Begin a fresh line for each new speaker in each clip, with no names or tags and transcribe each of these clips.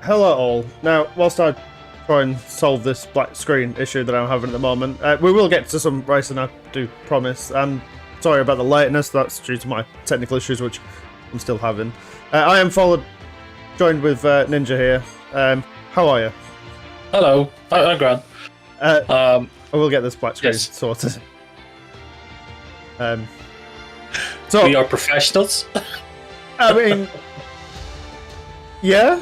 Hello all. Now, whilst I try and solve this black screen issue that I'm having at the moment, we will get to some racing, I do promise. And sorry about the lateness, that's due to my technical issues, which I'm still having. I am joined with Ninja here. How are you?
Hello, I'm Gran.
I will get this black screen
Yes.
sorted. So
We are professionals.
I mean, yeah.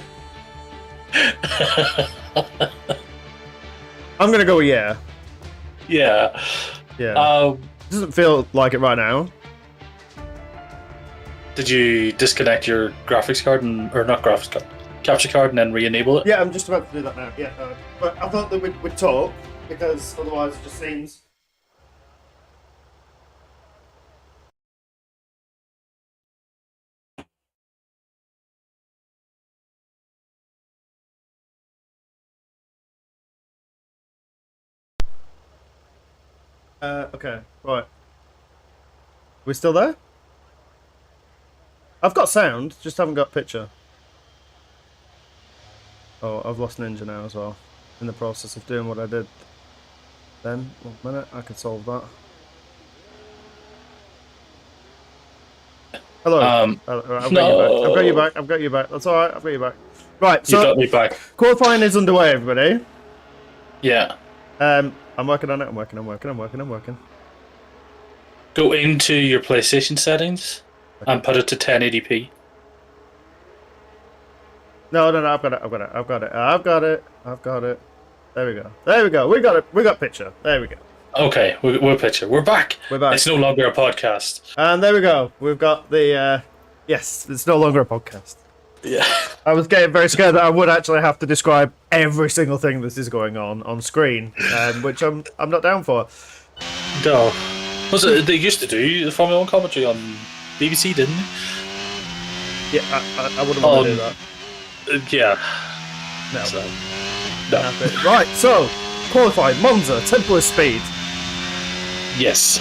I'm gonna go with yeah.
Yeah.
Yeah. Doesn't feel like it right now.
Did you disconnect your graphics card or not graphics card, capture card, and then re-enable it?
Yeah, I'm just about to do that now. Yeah, but I thought that we'd talk because otherwise it just seems. Okay, right. We still there? I've got sound, just haven't got picture. Oh, I've lost Ninja now as well. In the process of doing what I did. Then, 1 minute, I can solve that. Hello. I've got you back. I've got you back. That's alright, I've got you back. Right, so
You got me back.
qualifying is underway, everybody.
Yeah.
I'm working on it, I'm working.
Go into your PlayStation settings and put it to 1080p.
No, I've got it. There we go. We got picture. There we go.
Okay, we're picture. We're back.
We're back.
It's no longer a podcast.
And there we go. We've got the, yes, it's no longer a podcast.
Yeah.
I was getting very scared that I would actually have to describe every single thing that is going on screen, which I'm not down for.
No. They used to do the Formula 1 commentary on BBC, didn't they?
Yeah, I wouldn't want to do that.
Yeah.
No.
So,
No. Right, so, qualifying, Monza, tempo speed.
yes.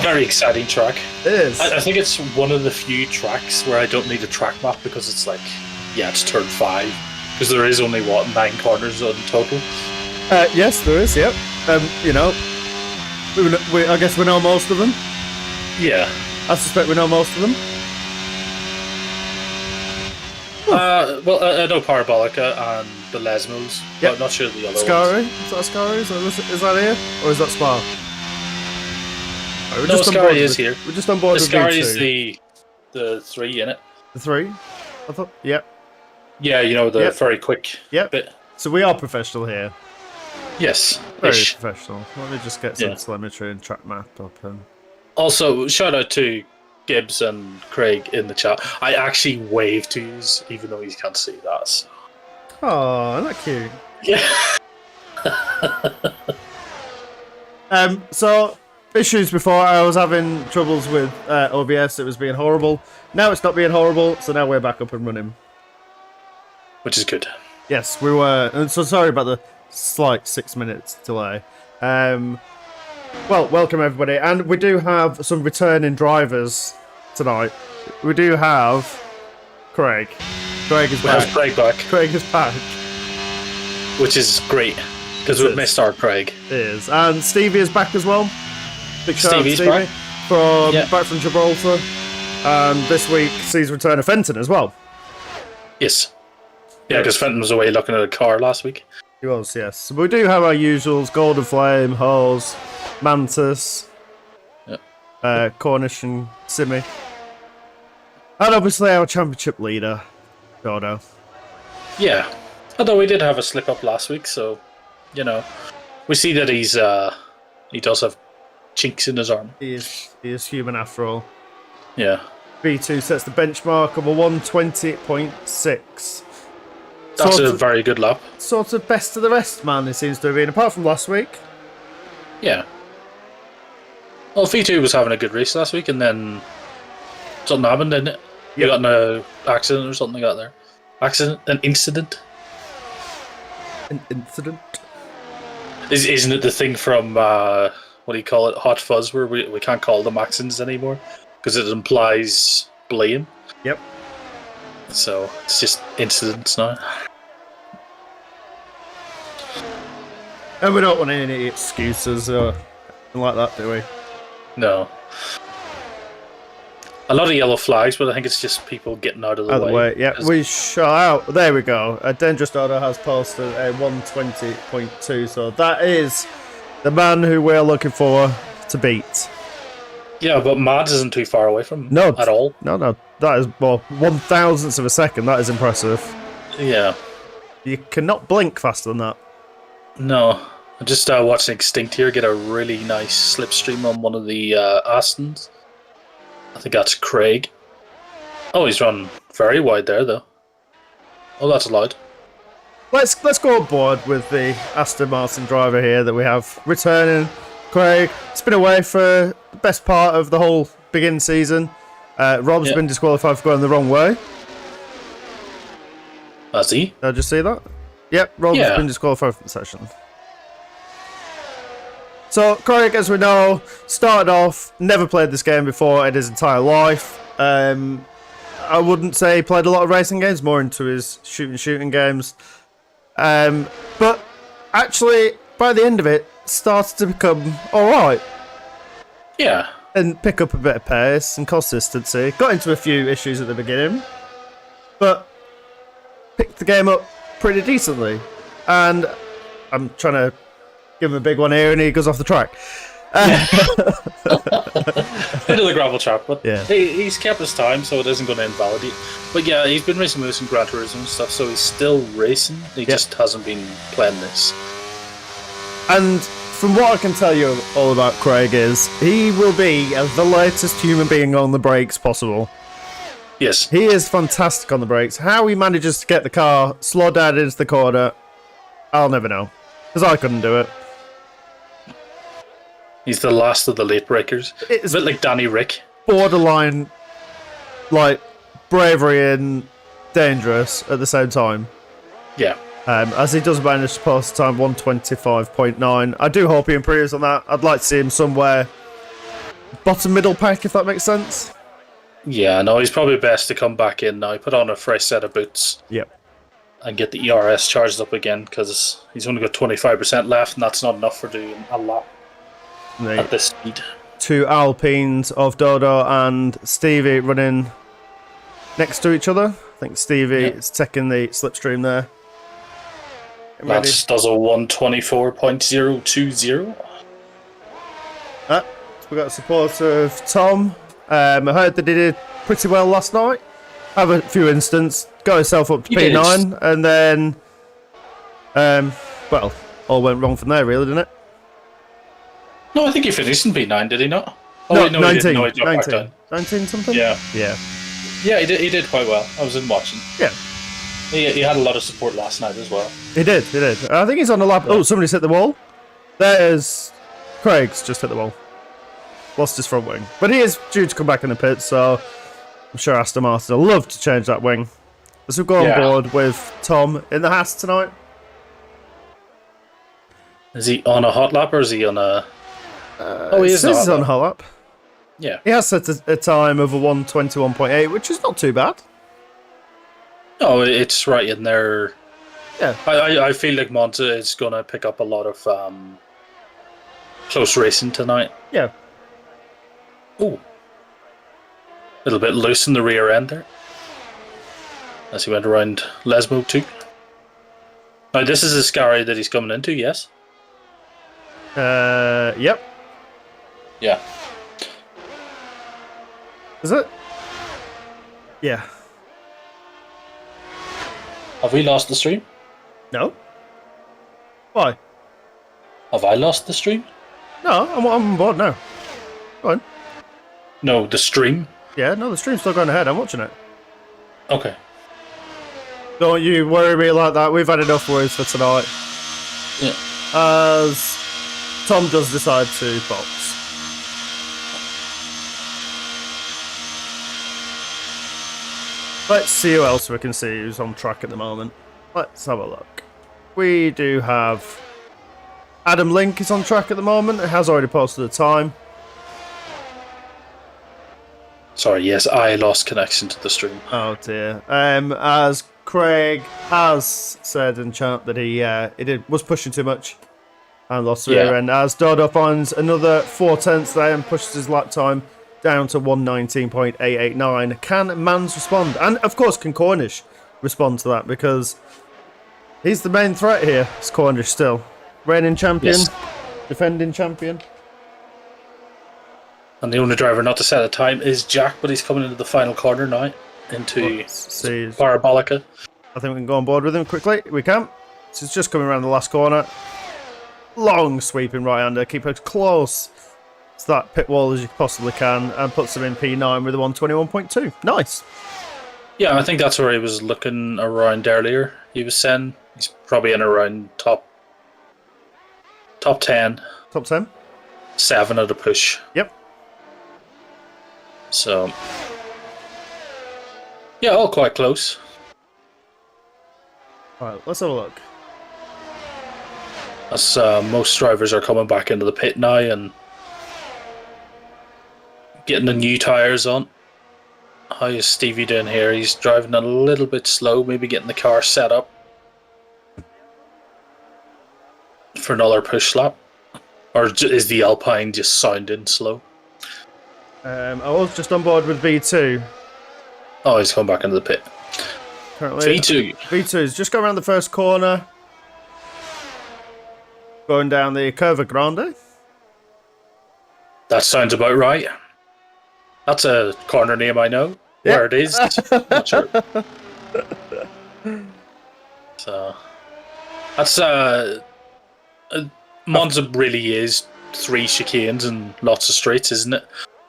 Very exciting track.
It is.
I think it's one of the few tracks where I don't need a track map because it's like, yeah, it's turn 5. Because there is only, 9 corners in total?
Yes, there is, yep. You know, I guess we know most of them.
Yeah.
I suspect we know most of them.
Well, I know Parabolica and the Lesmos,
Yep.
but I'm not sure the other
Scary?
ones.
Is that Scary? Is that here? Or is that Spa? Right, we're
No,
just on
Scary
board
is
with-
here.
We're just on board
The
with
Scary
V2.
is the 3 in it.
The 3? I thought, yep.
Yeah, you know, the
Yep.
very quick
Yep.
bit.
So we are professional here.
Yes.
Very
Ish.
professional. Let me just get some
Yeah.
telemetry and track map up.
Also, shout out to Gibbs and Craig in the chat. I actually waved to you, even though you can't see that. So.
Oh, isn't that cute?
Yeah.
So, issues before, I was having troubles with OBS, it was being horrible. Now it's not being horrible, so now we're back up and running.
Which is good.
Yes, we were, and so sorry about the slight 6 minutes delay. Well, welcome everybody, and we do have some returning drivers tonight. We do have Craig. Craig is
We have
back.
Craig back,
Craig is back.
which is great, because
It
we've
is.
missed our Craig.
It is, and Stevie is back as well. Big shout out to
Stevie's
Stevie
back.
back from Gibraltar, and this week sees return of Fenton as well.
Yes. Yeah, because Fenton was away looking at a car last week.
He was, yes. So we do have our usuals: Golden Flame, Hose, Mantis, Cornish, and Simi, and obviously our championship leader, Gordo.
Yeah. Although we did have a slip up last week, so, you know, we see that he does have chinks in his arm.
He is human after all.
Yeah.
V2 sets the benchmark of a 120.6.
That's
Sort
a
of-
very good lap.
Sort of best of the rest, man, it seems to have been, apart from last week.
Yeah. Well, V2 was having a good race last week, and then something happened, didn't it? You got in an accident or something like that there. An incident?
An incident?
Isn't it the thing from, what do you call it, Hot Fuzz, where we can't call them accidents anymore? Because it implies blame.
Yep.
So, it's just incidents now.
And we don't want any excuses or anything like that, do we?
No. A lot of yellow flags, but I think it's just people getting out of the way.
Yeah, we shot out. There we go. A Dangerous Dodo has posted a 120.2, so that is the man who we're looking for to beat.
Yeah, but Mads isn't too far away from him at all.
No. That is, well, 1,000th of a second. That is impressive.
Yeah.
You cannot blink faster than that.
No. I just watched Extinct here get a really nice slipstream on one of the Astons. I think that's Craig. Oh, he's run very wide there, though. Oh, that's allowed.
Let's go on board with the Aston Martin driver here that we have returning. Craig, it's been away for the best part of the whole beginning season. Rob's been disqualified for going the wrong way.
Has he?
Did I just see that? Yep, Rob's been disqualified from the session. So, Craig, as we know, started off, never played this game before in his entire life. I wouldn't say he played a lot of racing games, more into his shooting games. But actually, by the end of it, started to become alright.
Yeah.
And pick up a bit of pace and consistency. Got into a few issues at the beginning, but picked the game up pretty decently. And I'm trying to give him a big one here, and he goes off the track.
Into the gravel track, but
yeah.
He's kept his time, so it isn't going to invalidate. But yeah, he's been racing moves in Gran Turismo and stuff, so he's still racing. He just hasn't been playing this.
And from what I can tell you all about Craig is, he will be the latest human being on the brakes possible.
Yes.
He is fantastic on the brakes. How he manages to get the car slow down into the corner, I'll never know. Because I couldn't do it.
He's the last of the late breakers.
It's
a bit like Danny Rick.
Borderline, like, bravery and dangerous at the same time.
Yeah.
As he does manage to post time 125.9. I do hope he improves on that. I'd like to see him somewhere bottom middle pack, if that makes sense.
Yeah, no, he's probably best to come back in now, put on a fresh set of boots.
Yep.
And get the ERS charged up again, because he's only got 25% left, and that's not enough for doing a lot at this speed.
Two Alpines of Dodo and Stevie running next to each other. I think Stevie is taking the slipstream there.
That does a 124.020.
We got support of Tom. I heard that he did pretty well last night. Have a few instances, got himself up to P9, and then, well, all went wrong from there, really, didn't it?
No, I think he finished in P9, did he not?
Oh,
no, wait, no,
19,
he didn't. No, he dropped back down.
19 something?
Yeah.
Yeah.
Yeah, he did quite well. I was in watching.
Yeah.
He had a lot of support last night as well.
He did. I think he's on the lap. Oh, somebody's hit the wall. There's Craig's just hit the wall. Lost his front wing. But he is due to come back in the pit, so I'm sure Aston Martin will love to change that wing. As we go on board with Tom in the Haas tonight.
Is he on a hot lap or is he on a...
he is on a hot lap.
Yeah.
He has set a time of a 121.8, which is not too bad.
No, it's right in there.
Yeah.
I feel like Monza is going to pick up a lot of close racing tonight.
Yeah.
Ooh. A little bit loose in the rear end there. As he went around Lesmo too. Now this is a Scary that he's coming into, yes?
Yep.
Yeah.
Is it? Yeah.
Have we lost the stream?
No. Why?
Have I lost the stream?
No, I'm on board now. Go on.
No, the stream?
Yeah, no, the stream's still going ahead. I'm watching it.
Okay.
Don't you worry me like that. We've had enough worries for tonight.
Yeah.
As Tom does decide to box. Let's see who else we can see who's on track at the moment. Let's have a look. We do have Adam Link is on track at the moment. It has already posted the time.
Sorry, yes, I lost connection to the stream.
Oh dear. As Craig has said in chat that he was pushing too much and lost the rear end. As Dodo finds another 4/10 there and pushes his lap time down to 1:19.889. Can Mans respond? And of course, can Cornish respond to that, because he's the main threat here. It's Cornish still. Reigning champion, defending champion.
And the only driver not to set a time is Jack, but he's coming into the final corner now, into Parabolica.
I think we can go on board with him quickly. We can. So he's just coming around the last corner. Long sweeping right-hander. Keep it close to that pit wall as you possibly can, and puts him in P9 with a 121.2. Nice.
Yeah, I think that's where he was looking around earlier. He was saying he's probably in around top 10.
Top 10?
7 at a push.
Yep.
So, yeah, all quite close.
Alright, let's have a look.
As most drivers are coming back into the pit now and getting the new tyres on. How is Stevie doing here? He's driving a little bit slow, maybe getting the car set up for another push lap. Or is the Alpine just sounding slow?
I was just on board with V2.
Oh, he's come back into the pit.
Currently, V2's just going around the first corner. Going down the Curva Grande.
That sounds about right. That's a corner name I know. Yep. Where it is, not sure. So, that's Monza really is 3 chicanes and lots of straights, isn't it?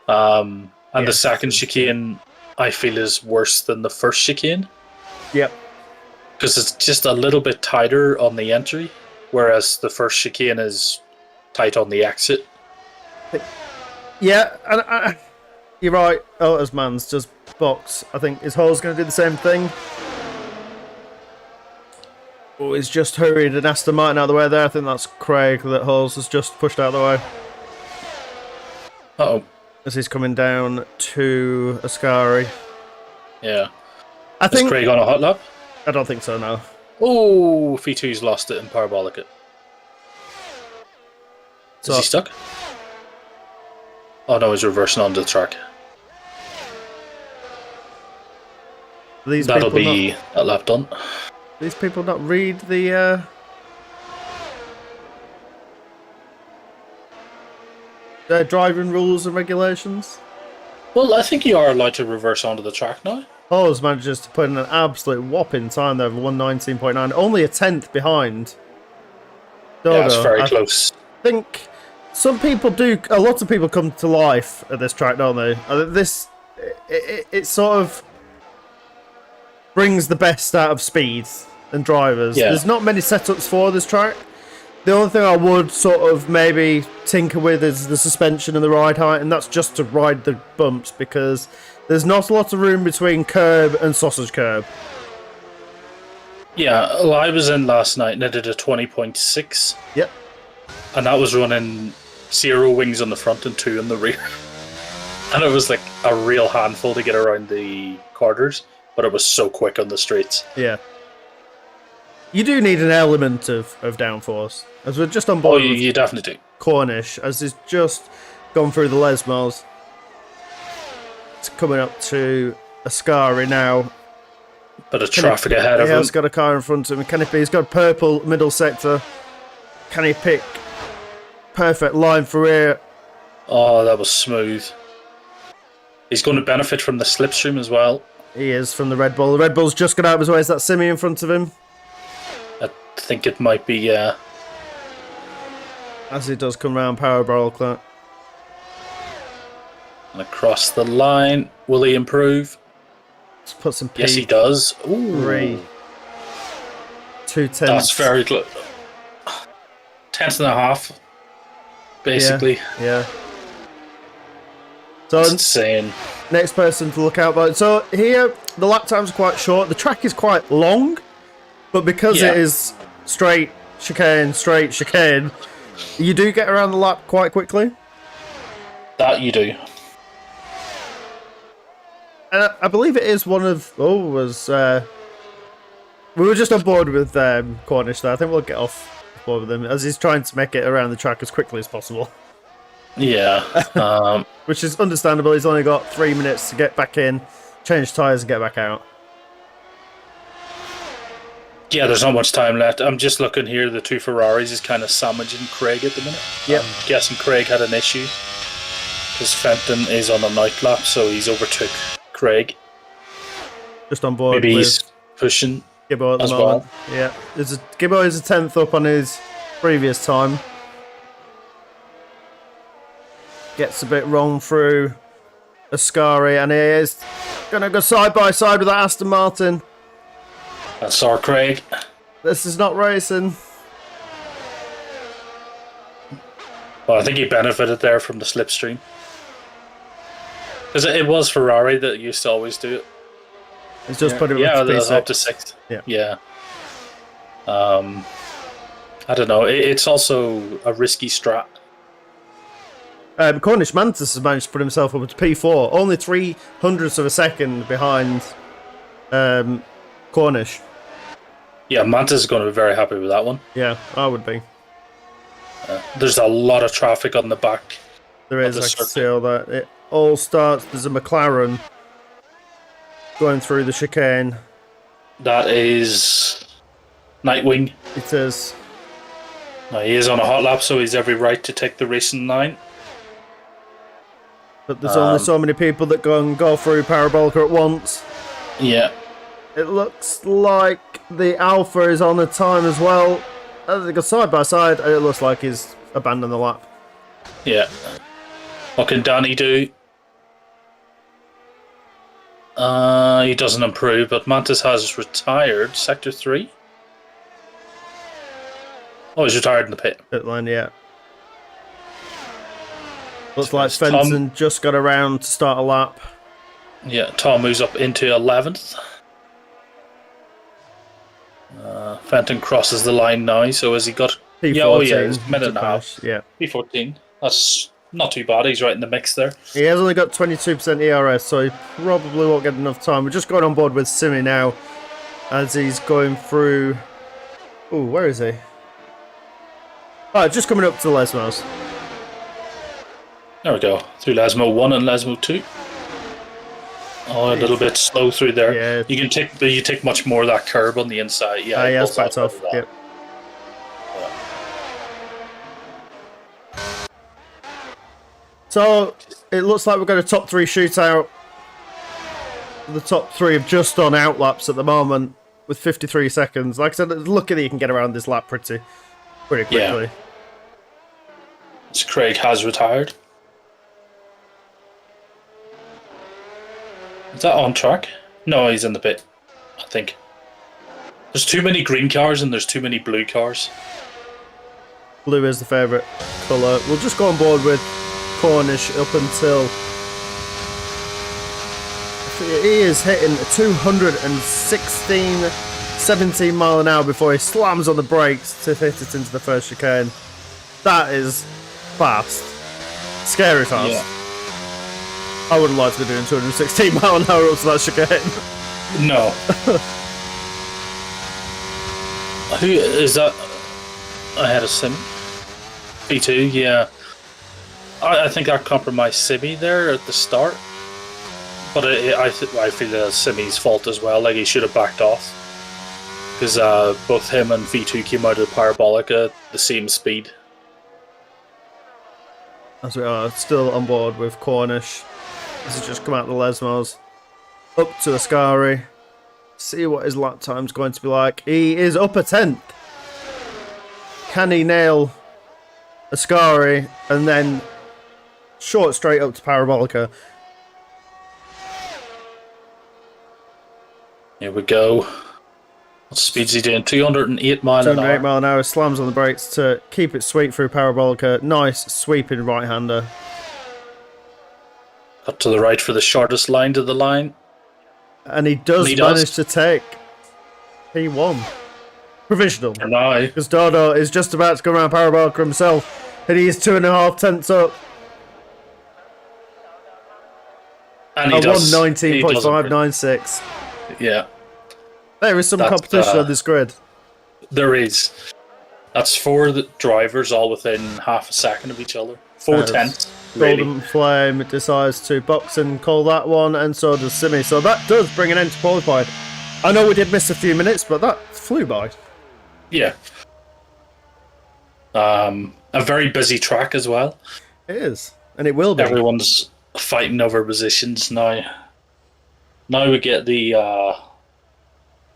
And the second chicane, I feel, is worse than the first chicane.
Yep.
Because it's just a little bit tighter on the entry, whereas the first chicane is tight on the exit.
Yeah, and you're right. Otis Mans just box. I think his Hull's going to do the same thing. Oh, he's just hurried and Aston Martin out of the way there. I think that's Craig that Hulls has just pushed out of the way.
Uh-oh.
As he's coming down to Ascari.
Yeah.
I think
Is Craig on a hot lap?
I don't think so, no.
Oh, V2's lost it in Parabolica. Is he stuck? Oh no, he's reversing onto the track. That'll be a lap done.
These people not read the driving rules and regulations?
Well, I think you are allowed to reverse onto the track now.
Hulls manages to put in an absolute whopping time there of 119.9, only a 10th behind Dodo.
Yeah, it's very close.
I think some people do. A lot of people come to life at this track, don't they? It sort of brings the best out of speed and drivers.
Yeah.
There's not many setups for this track. The only thing I would sort of maybe tinker with is the suspension and the ride height, and that's just to ride the bumps, because there's not a lot of room between curb and sausage curb.
Yeah, well, I was in last night and I did a 20.6.
Yep.
And that was running 0 wings on the front and 2 in the rear. And it was like a real handful to get around the corners, but it was so quick on the straights.
Yeah. You do need an element of downforce. As we're just on board.
Oh, you definitely do.
Cornish, as he's just gone through the Lesmos. It's coming up to Ascari now.
Bit of traffic ahead of him.
He's got a car in front of him. He's got a purple middle sector. Can he pick perfect line for here?
Oh, that was smooth. He's going to benefit from the slipstream as well.
He is, from the Red Bull. The Red Bull's just got out of his way. Is that Simi in front of him?
I think it might be,
As he does come round Parabolica.
And across the line. Will he improve?
Let's put some P.
Yes, he does. Ooh.
3. 2/10.
That's very good. 10.5, basically.
Yeah. So
it's insane.
Next person to look out for. So here, the lap times are quite short. The track is quite long, but because it is straight chicane, you do get around the lap quite quickly.
That you do.
And I believe it is one of We were just on board with Cornish there. I think we'll get off board with him as he's trying to make it around the track as quickly as possible.
Yeah.
Which is understandable. He's only got 3 minutes to get back in, change tyres and get back out.
Yeah, there's not much time left. I'm just looking here. The two Ferraris is kind of sandwiching Craig at the minute.
Yep.
I'm guessing Craig had an issue because Fenton is on a night lap, so he's overtook Craig.
Just on board.
Maybe
with
he's pushing
Gibbo at the
as
moment.
well.
Yeah, Gibbo is a 10th up on his previous time. Gets a bit wrong through Ascari, and he is going to go side by side with that Aston Martin.
That's our Craig.
This is not racing.
Well, I think he benefited there from the slipstream. Because it was Ferrari that used to always do it.
He's just put it
up to 6th. Yeah. I don't know. It's also a risky strat.
Cornish Mantis has managed to put himself up to P4, only 0.03 of a second behind Cornish.
Yeah, Mantis is going to be very happy with that one.
Yeah, I would be.
There's a lot of traffic on the back.
There is, I can see all that. It all starts, there's a McLaren going through the chicane.
That is Nightwing.
It is.
Now, he is on a hot lap, so he's every right to take the racing line.
But there's only so many people that go through Parabolica at once.
Yeah.
It looks like the Alpha is on the time as well. They go side by side, and it looks like he's abandoned the lap.
Yeah. What can Danny do? He doesn't improve, but Mantis has retired. Sector 3? Oh, he's retired in the pit.
Pit line, yeah. Looks like Fenton just got around to start a lap.
Yeah, Tom moves up into 11th. Fenton crosses the line now, so has he got...
P14.
Yeah, oh yeah, it's a minute and a half.
Yeah.
P14. That's not too bad. He's right in the mix there.
He has only got 22% ERS, so he probably won't get enough time. We're just going on board with Simi now as he's going through... Ooh, where is he? Oh, just coming up to Lesmos.
There we go. Through Lesmo 1 and Lesmo 2. Oh, a little bit slow through there.
Yeah.
You take much more of that curb on the inside. Yeah,
that's quite tough. Yep. So it looks like we've got a top 3 shootout. The top 3 have just on out laps at the moment with 53 seconds. Like I said, it's lucky that you can get around this lap pretty quickly.
Yeah. So Craig has retired. Is that on track? No, he's in the pit, I think. There's too many green cars and there's too many blue cars.
Blue is the favourite colour. We'll just go on board with Cornish up until... He is hitting 216, 17 mile an hour before he slams on the brakes to hit it into the first chicane. That is fast. Scary fast.
Yeah.
I wouldn't like to be doing 216 mile an hour up to that chicane.
No. Who is that? I had a Sim. B2, yeah. I think I compromised Simi there at the start. But I feel that's Simi's fault as well. Like, he should have backed off. Because both him and V2 came out of the Parabolica at the same speed.
As we are still on board with Cornish. This has just come out of the Lesmos. Up to Ascari. See what his lap time's going to be like. He is up a 10th. Can he nail Ascari and then short straight up to Parabolica?
Here we go. What speed's he doing? 208 mile an hour.
208 mile an hour. Slams on the brakes to keep it sweet through Parabolica. Nice sweeping right-hander.
Up to the right for the shortest line to the line.
And he does manage to take P1. Provisional.
No.
Because Dodo is just about to go around Parabolica himself. And he is 2.5 tenths up.
And he does.
119.596.
Yeah.
There is some
That's,
competition on this grid.
there is. That's 4 drivers all within half a second of each other. 4 tenths, really.
Golden Flame decides to box and call that one, and so does Simi. So that does bring an end to qualified. I know we did miss a few minutes, but that flew by.
Yeah. A very busy track as well.
It is, and it will be.
Everyone's fighting over positions now. Now we get the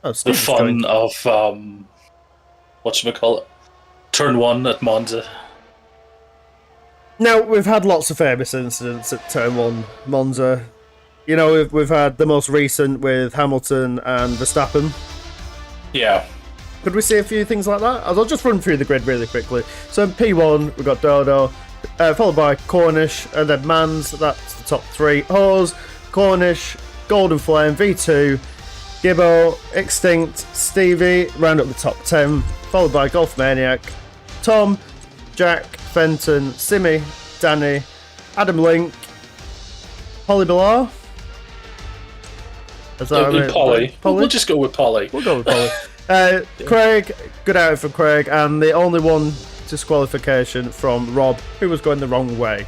fun of whatchamacallit, turn 1 at Monza.
Now, we've had lots of famous incidents at Turn 1 Monza. You know, we've had the most recent with Hamilton and Verstappen.
Yeah.
Could we see a few things like that? I'll just run through the grid really quickly. So in P1, we've got Dodo, followed by Cornish, and then Mans, that's the top 3. Hose, Cornish, Golden Flame, V2, Gibbo, Extinct, Stevie, round up the top 10, followed by Golf Maniac, Tom, Jack, Fenton, Simi, Danny, Adam Link, Polly Bilar.
Polly. We'll just go with Polly.
We'll go with Polly. Craig, good outing for Craig, and the only one disqualification from Rob, who was going the wrong way.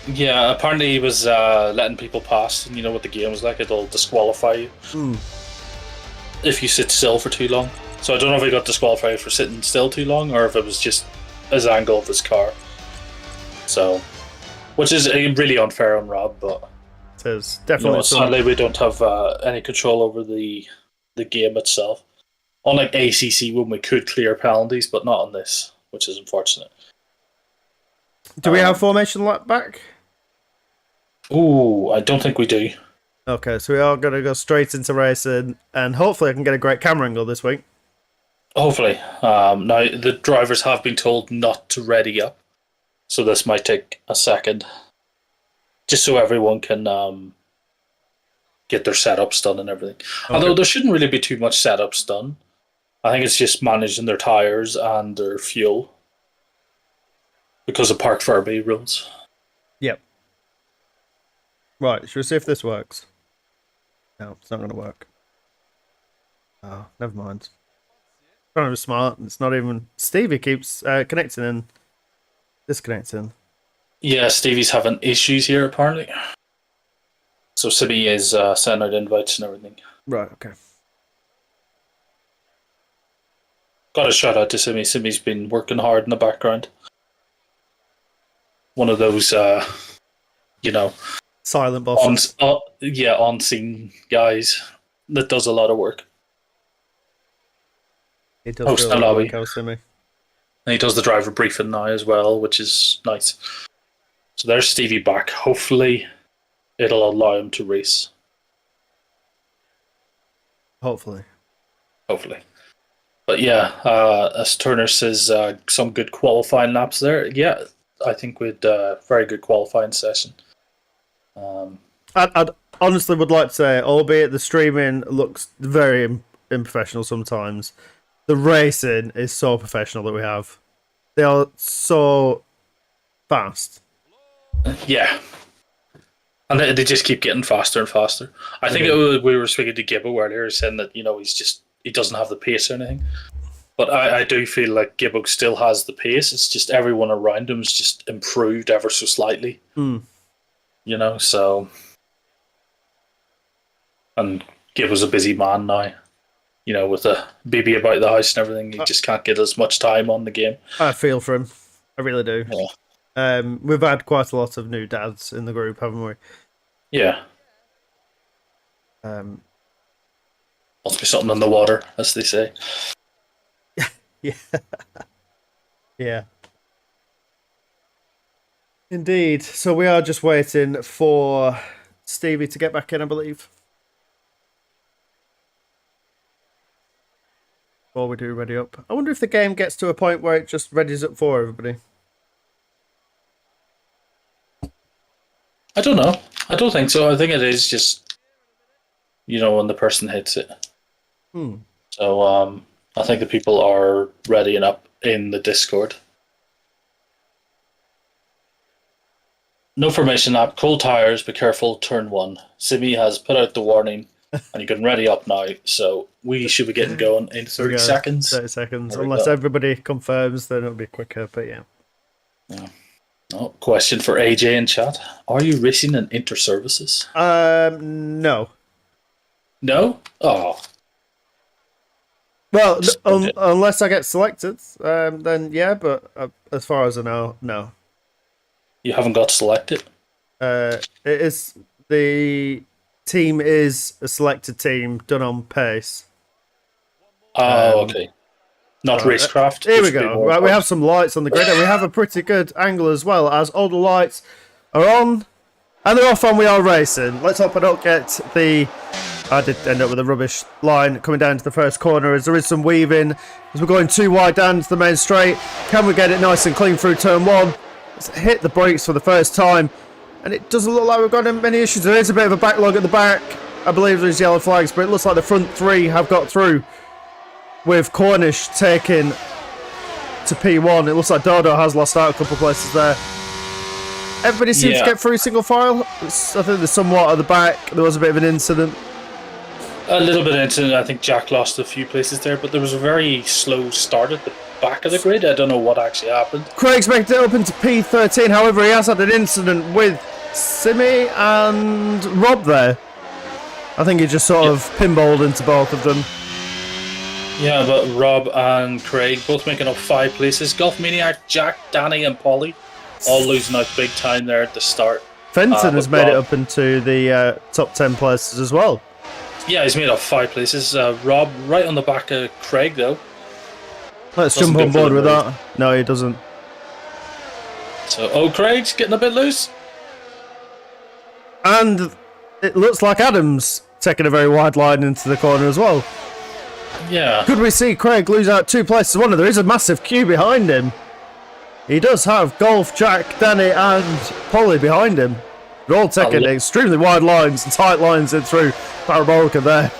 Yeah, apparently he was letting people pass, and you know what the game was like, it'll disqualify you if you sit still for too long. So I don't know if he got disqualified for sitting still too long, or if it was just his angle of his car. So, which is really unfair on Rob, but
it is definitely.
Sadly, we don't have any control over the game itself. Unlike ACC, when we could clear penalties, but not on this, which is unfortunate.
Do we have formation lap back?
Ooh, I don't think we do.
Okay, so we are going to go straight into racing, and hopefully I can get a great camera angle this week.
Hopefully. Now, the drivers have been told not to ready up, so this might take a second, just so everyone can get their setups done and everything. Okay. Although there shouldn't really be too much setups done. I think it's just managing their tyres and their fuel because of Park Furby rules.
Yep. Right, should we see if this works? No, it's not going to work. Oh, never mind. Trying to be smart. It's not even. Stevie keeps connecting and disconnecting.
Yeah, Stevie's having issues here apparently. So Simi is sending out invites and everything.
Right. Okay.
Got a shout out to Simi. Simi's been working hard in the background. One of those,
silent bosses.
On scene guys that does a lot of work.
He does really lobby. Simi.
And he does the driver briefing now as well, which is nice. So there's Stevie back. Hopefully, it'll allow him to race.
Hopefully.
But yeah, as Turner says, some good qualifying laps there. Yeah, I think we had a very good qualifying session.
I'd honestly would like to say, albeit the streaming looks very unprofessional sometimes, the racing is so professional that we have. They are so fast.
Yeah. And they just keep getting faster and faster. I think we were speaking to Gibbo earlier, saying that he doesn't have the pace or anything. But I do feel like Gibbo still has the pace. It's just everyone around him has just improved ever so slightly. So. And Gibbo's a busy man now. With a baby about the house and everything, he just can't get as much time on the game.
I feel for him. I really do. Yeah. We've had quite a lot of new dads in the group, haven't we?
Yeah. Must be something in the water, as they say.
Yeah. Yeah. Indeed. So we are just waiting for Stevie to get back in, I believe. Before we do ready up. I wonder if the game gets to a point where it just readies up for everybody.
I don't know. I don't think so. I think it is just, when the person hits it. So I think the people are readying up in the Discord. No formation app. Cold tires. Be careful. Turn 1. Simi has put out the warning. And you can ready up now, so we should be getting going in 30 seconds.
30 seconds. Unless everybody confirms, then it'll be quicker, but yeah.
Oh, question for AJ in chat. Are you racing in inter-services?
No.
No? Oh.
Well, unless I get selected, then yeah, but as far as I know, no.
You haven't got selected?
It is... The team is a selected team done on pace.
Oh, okay. Not racecraft.
Here we go. Right, we have some lights on the grid, and we have a pretty good angle as well, as all the lights are on, and they're off, and we are racing. Let's hope I don't get the... I did end up with a rubbish line coming down to the first corner, as there is some weaving, as we're going too wide down to the main straight. Can we get it nice and clean through turn one? Let's hit the brakes for the first time. And it doesn't look like we've got many issues. There is a bit of a backlog at the back. I believe there's yellow flags, but it looks like the front three have got through, with Cornish taking to P1. It looks like Dodo has lost out a couple of places there. Everybody seems to get through single file. I think there's somewhat at the back. There was a bit of an incident.
A little bit of incident. I think Jack lost a few places there, but there was a very slow start at the back of the grid. I don't know what actually happened.
Craig's making it up into P13. However, he has had an incident with Simi and Rob there. I think he just sort of pinballed into both of them.
Yeah, but Rob and Craig both making up 5 places. Golf Maniac, Jack, Danny and Polly all losing out big time there at the start.
Fenton has made it up into the top 10 places as well.
Yeah, he's made up 5 places. Rob right on the back of Craig though.
Let's jump on board with that. No, he doesn't.
So, Craig's getting a bit loose.
And it looks like Adam's taking a very wide line into the corner as well.
Yeah.
Could we see Craig lose out 2 places? There is a massive queue behind him. He does have Golf, Jack, Danny and Polly behind him. They're all taking extremely wide lines and tight lines in through Parabolica there.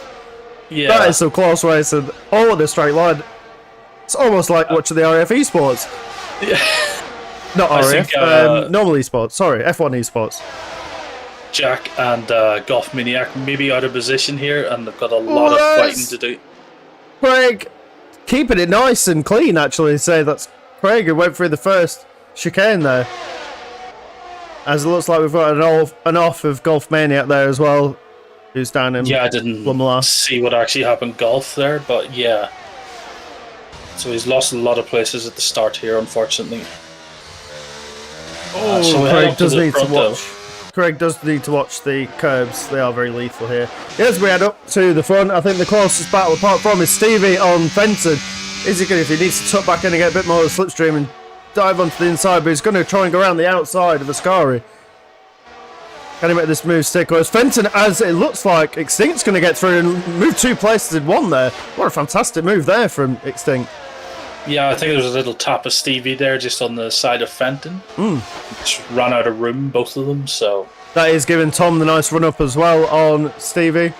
Yeah.
That is some close racing, all in a straight line. It's almost like watching the RF esports.
Yeah.
Not RF, normal esports. Sorry, F1 esports.
Jack and Golf Maniac maybe out of position here, and they've got a lot of fighting to do.
Craig keeping it nice and clean, actually. Say that's Craig who went through the first chicane there. As it looks like we've got an off of Golf Maniac there as well, who's down in
I didn't see what actually happened Golf there, but yeah. So he's lost a lot of places at the start here, unfortunately.
So Craig does need to watch. Craig does need to watch the curbs. They are very lethal here. As we head up to the front, I think the closest battle apart from is Stevie on Fenton. Is he good if he needs to tuck back in and get a bit more of the slipstream and dive onto the inside, but he's going to try and go around the outside of Ascari. Can he make this move stick? Whereas Fenton, as it looks like, Extinct's going to get through and move 2 places in one there. What a fantastic move there from Extinct.
Yeah, I think there was a little tap of Stevie there just on the side of Fenton. Just ran out of room, both of them, so...
That is giving Tom the nice run-up as well on Stevie.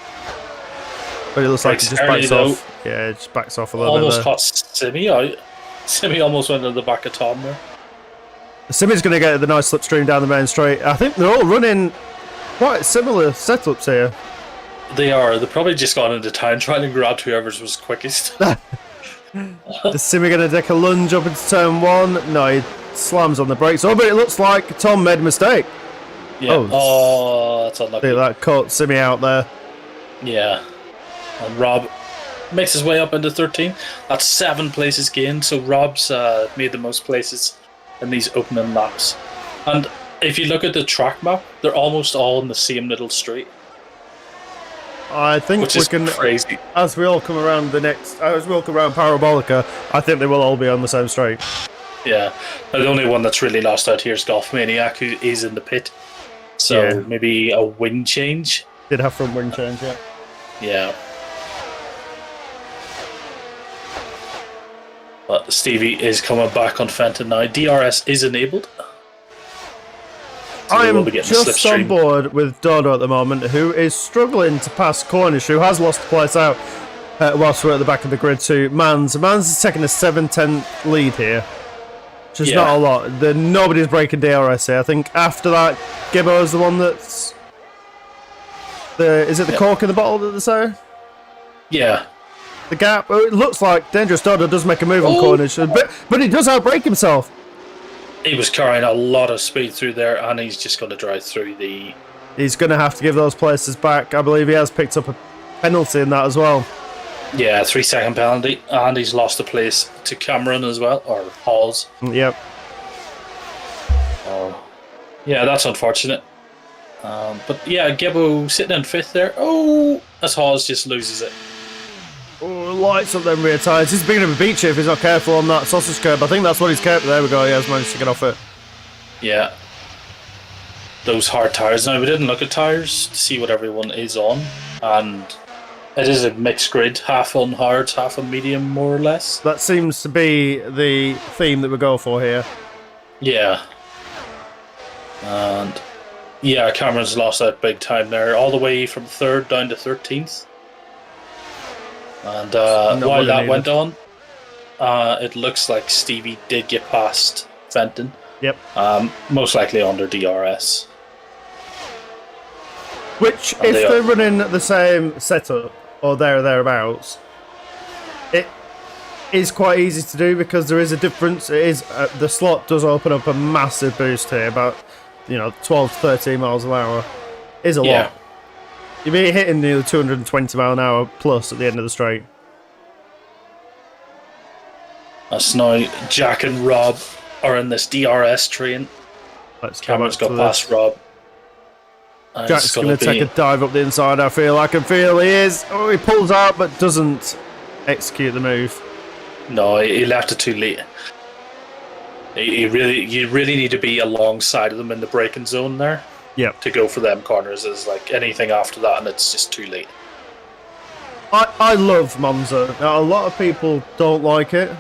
But it looks like he just backs off. Yeah, it just backs off a little bit there.
Almost caught Simi out. Simi almost went to the back of Tom there.
Simi's going to get the nice slipstream down the main straight. I think they're all running quite similar setups here.
They are. They're probably just gone into time trying to grab whoever's was quickest.
Is Simi going to take a lunge up into turn 1? No, he slams on the brakes. Oh, but it looks like Tom made a mistake.
Yeah. Oh, that's unlucky.
That caught Simi out there.
Yeah. And Rob makes his way up into 13. That's 7 places gained, so Rob's made the most places in these opening laps. And if you look at the track map, they're almost all in the same little straight.
I think
which is crazy.
As we all come around Parabolica, I think they will all be on the same straight.
Yeah. Now, the only one that's really lost out here is Golf Maniac, who is in the pit. So maybe a wing change.
Did have front wing change, yeah.
Yeah. But Stevie is coming back on Fenton now. DRS is enabled. So
I am just on board with Dodo at the moment, who is struggling to pass Cornish, who has lost the place out whilst we're at the back of the grid to Mans. Mans is taking a 7-10 lead here. Which is not a lot. Nobody's breaking DRS here. I think after that, Gibbo is the one that's Is it the cork in the bottle that they say?
Yeah.
The gap. Oh, it looks like Dangerous Dodo does make a move on corners, but he does outbrake himself.
He was carrying a lot of speed through there, and he's just going to drive through the...
He's going to have to give those places back. I believe he has picked up a penalty in that as well.
Yeah, 3-second penalty, and he's lost a place to Cameron as well, or Halls.
Yep.
Oh, yeah, that's unfortunate. But yeah, Gibbo sitting in 5th there. Oh, as Halls just loses it.
Oh, lights up them rear tyres. He's beginning of a beach if he's not careful on that sausage curb. I think that's what he's kept. There we go. He has managed to get off it.
Yeah. Those hard tyres. Now, we didn't look at tyres to see what everyone is on. And it is a mixed grid. Half on hards, half on medium, more or less.
That seems to be the theme that we go for here.
Yeah. And yeah, Cameron's lost that big time there. All the way from 3rd down to 13th. And while that went on, it looks like Stevie did get past Fenton.
Yep.
Most likely under DRS.
Which, if they're running the same setup, or thereabouts, it is quite easy to do because there is a difference. It is the slot does open up a massive boost here, about 12 to 13 miles an hour. Is a lot. You'll be hitting nearly 220 mile an hour plus at the end of the straight.
That's now Jack and Rob are in this DRS train. Cameron's got past Rob.
Jack's going to take a dive up the inside, I can feel he is. Oh, he pulls out but doesn't execute the move.
No, he left it too late. You really need to be alongside of them in the braking zone there.
Yep.
To go for them corners is like anything after that, and it's just too late.
I love Monza. Now, a lot of people don't like it,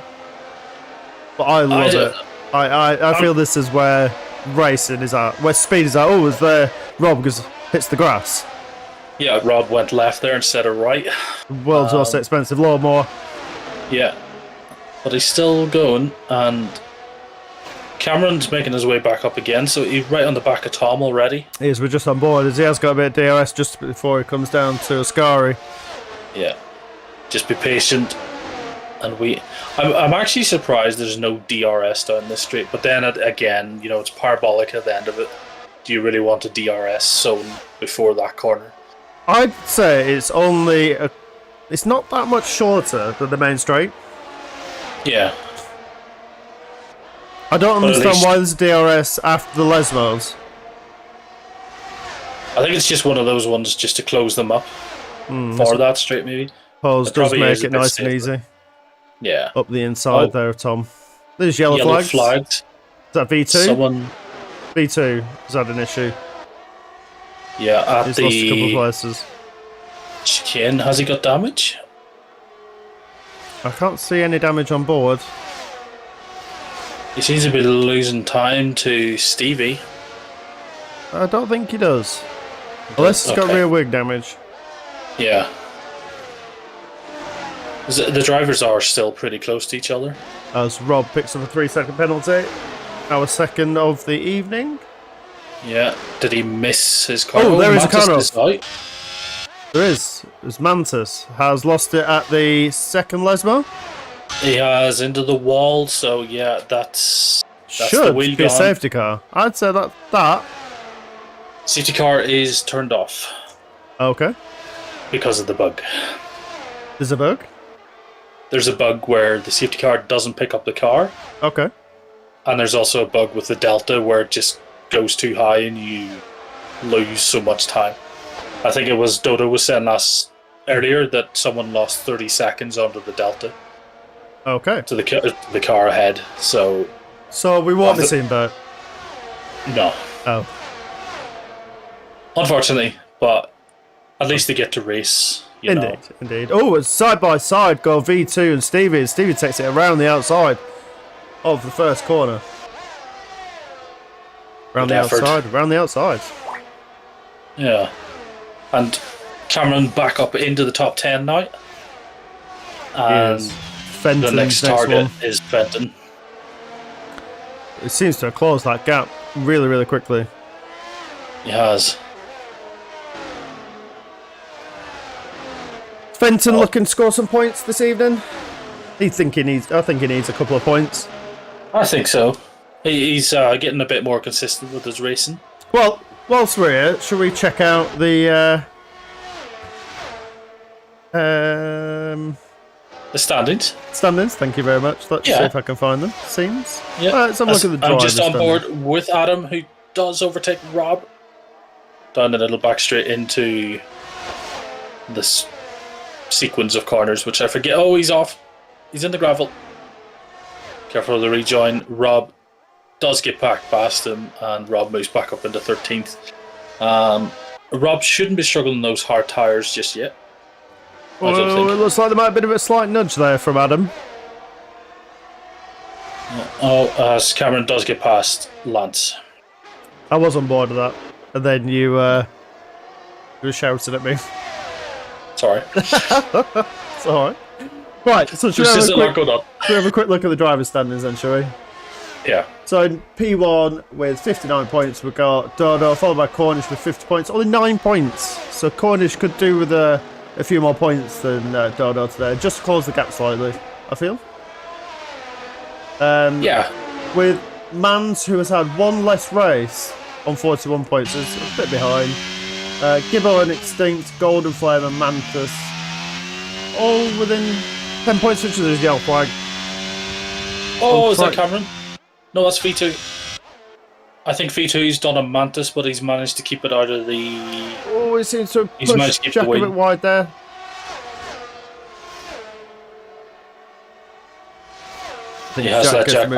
but I love it. I feel this is where racing is at, where speed is at. Oh, is there Rob hits the grass?
Yeah, Rob went left there instead of right.
World's most expensive lawnmower.
Yeah, but he's still going, and Cameron's making his way back up again, so he's right on the back of Tom already.
He is, we're just on board, as he has got a bit of DRS just before he comes down to Ascari.
Yeah, just be patient. And I'm actually surprised there's no DRS down this straight, but then again, it's parabolic at the end of it. Do you really want a DRS zone before that corner?
I'd say it's it's not that much shorter than the main straight.
Yeah.
I don't understand why there's DRS after the Lesmos.
I think it's just one of those ones just to close them up for that straight, maybe.
Pose does make it nice and easy.
Yeah.
Up the inside there, Tom. There's yellow flags. Is that V2? V2 has had an issue.
Yeah,
He's lost a couple of places.
Chicane, has he got damage?
I can't see any damage on board.
He seems to be losing time to Stevie.
I don't think he does. Unless he's got rear wing damage.
Yeah. The drivers are still pretty close to each other.
As Rob picks up a 3-second penalty. Our second of the evening.
Yeah. Did he miss his car?
Oh, there is a car off. There is. There's Mantis. Has lost it at the second Lesmo.
He has into the wall, so yeah, that's
should
the wheel
be a
gone.
safety car. I'd say that.
Safety car is turned off.
Okay.
Because of the bug.
There's a bug?
There's a bug where the safety car doesn't pick up the car.
Okay.
And there's also a bug with the Delta where it just goes too high and you lose so much time. I think it was Dodo was saying us earlier that someone lost 30 seconds under the Delta.
Okay.
To the car ahead. So
we won't be seeing that.
No.
Oh.
Unfortunately, but at least they get to race.
Indeed. Oh, it's side by side go V2 and Stevie. And Stevie takes it around the outside of the first corner. Around the outside.
Yeah. And Cameron back up into the top 10 now. And the next target is Fenton.
It seems to have closed that gap really, really quickly.
He has.
Fenton looking to score some points this evening. I think he needs a couple of points.
I think so. He's getting a bit more consistent with his racing.
Well, whilst we're here, should we check out the
standings?
Standings, thank you very much. Let's see if I can find them. Seems.
Yeah.
Let's have a look at the driver
I'm just on
standings.
board with Adam, who does overtake Rob. Down the little back straight into this sequence of corners, which I forget. Oh, he's off. He's in the gravel. Careful of the rejoin. Rob does get back past him, and Rob moves back up into 13th. Rob shouldn't be struggling those hard tyres just yet.
Well, it looks like there might have been a bit of a slight nudge there from Adam.
Cameron does get past Lance.
I was on board with that, and then you were shouting at me.
Sorry.
It's alright. Right, so should we have a quick look at the driver's standings then, shall we?
Yeah.
So in P1 with 59 points, we've got Dodo, followed by Cornish with 50 points. Only 9 points. So Cornish could do with a few more points than Dodo today. Just to close the gap slightly, I feel.
Yeah.
With Mans, who has had one less race on 41 points, is a bit behind. Gibbo and Extinct, Golden Flame and Mantis, all within 10 points, which is yellow flag.
Oh, is that Cameron? No, that's V2. I think V2's done a Mantis, but he's managed to keep it out of the...
Oh, he seems to push Jack a bit wide there.
He has that Jack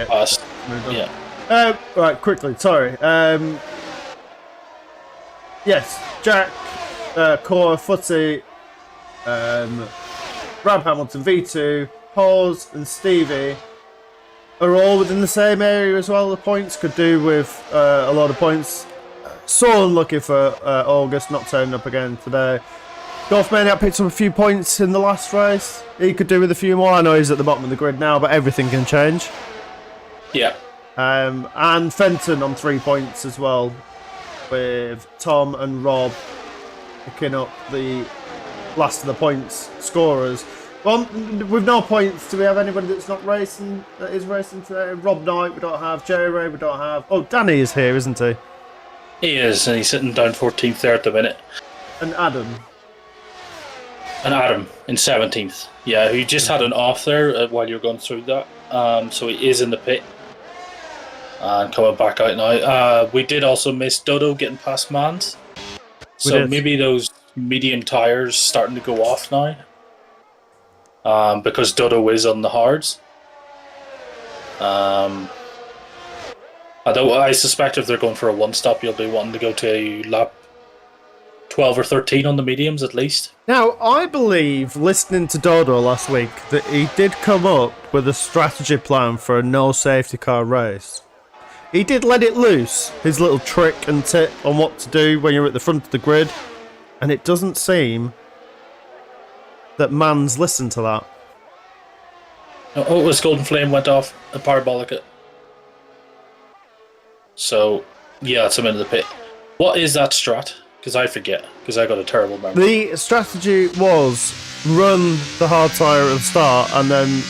past.
Yeah. Right, quickly, sorry. Yes, Jack, Cora, Footy, Brad Hamilton, V2, Hawes and Stevie are all within the same area as well. The points could do with a lot of points. So unlucky for August not turning up again today. Golf Maniac picked up a few points in the last race. He could do with a few more. I know he's at the bottom of the grid now, but everything can change.
Yeah.
And Fenton on 3 points as well, with Tom and Rob picking up the last of the points scorers. Well, with no points, do we have anybody that's not racing, that is racing today? Rob Knight, we don't have. Jerry Ray, we don't have. Oh, Danny is here, isn't he?
He is, and he's sitting down 14th there at the minute.
And Adam.
And Adam in 17th. Yeah, he just had an off there while you were going through that. So he is in the pit. And coming back out now. We did also miss Dodo getting past Mans. So maybe those medium tyres starting to go off now. Because Dodo is on the hards. Although I suspect if they're going for a one-stop, you'll be wanting to go to lap 12 or 13 on the mediums at least.
Now, I believe, listening to Dodo last week, that he did come up with a strategy plan for a no safety car race. He did let it loose, his little trick and tip on what to do when you're at the front of the grid, and it doesn't seem that Mans listened to that.
Oh, his Golden Flame went off a parabolic it. So, yeah, that's him into the pit. What is that strat? Because I forget, because I got a terrible memory.
The strategy was run the hard tyre at the start and then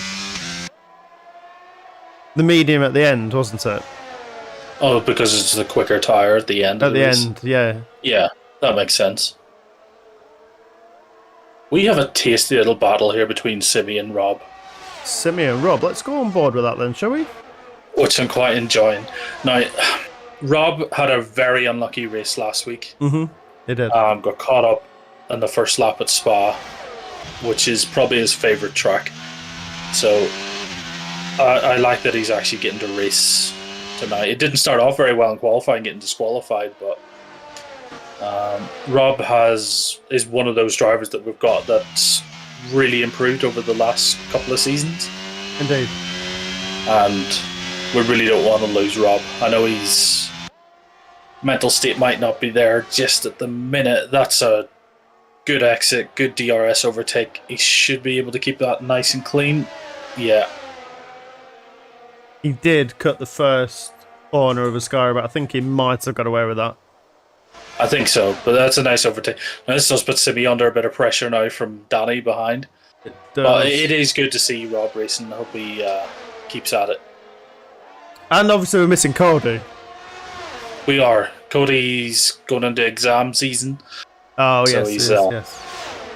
the medium at the end, wasn't it?
Oh, because it's the quicker tyre at the end.
At the end, yeah.
Yeah, that makes sense. We have a tasty little battle here between Simi and Rob.
Simi and Rob, let's go on board with that then, shall we?
Which I'm quite enjoying. Now, Rob had a very unlucky race last week.
Mm-hmm. He did.
Got caught up in the first lap at Spa, which is probably his favourite track. So I like that he's actually getting to race tonight. It didn't start off very well in qualifying, getting disqualified, but Rob is one of those drivers that we've got that's really improved over the last couple of seasons.
Indeed.
And we really don't want to lose Rob. I know his mental state might not be there just at the minute. That's a good exit, good DRS overtake. He should be able to keep that nice and clean. Yeah.
He did cut the first corner of a Sky, but I think he might have got away with that.
I think so, but that's a nice overtake. Now, this does put Simi under a bit of pressure now from Danny behind. But it is good to see Rob racing. I hope he keeps at it.
And obviously we're missing Cody.
We are. Cody's going into exam season.
Oh,
so
yes,
he's
yes.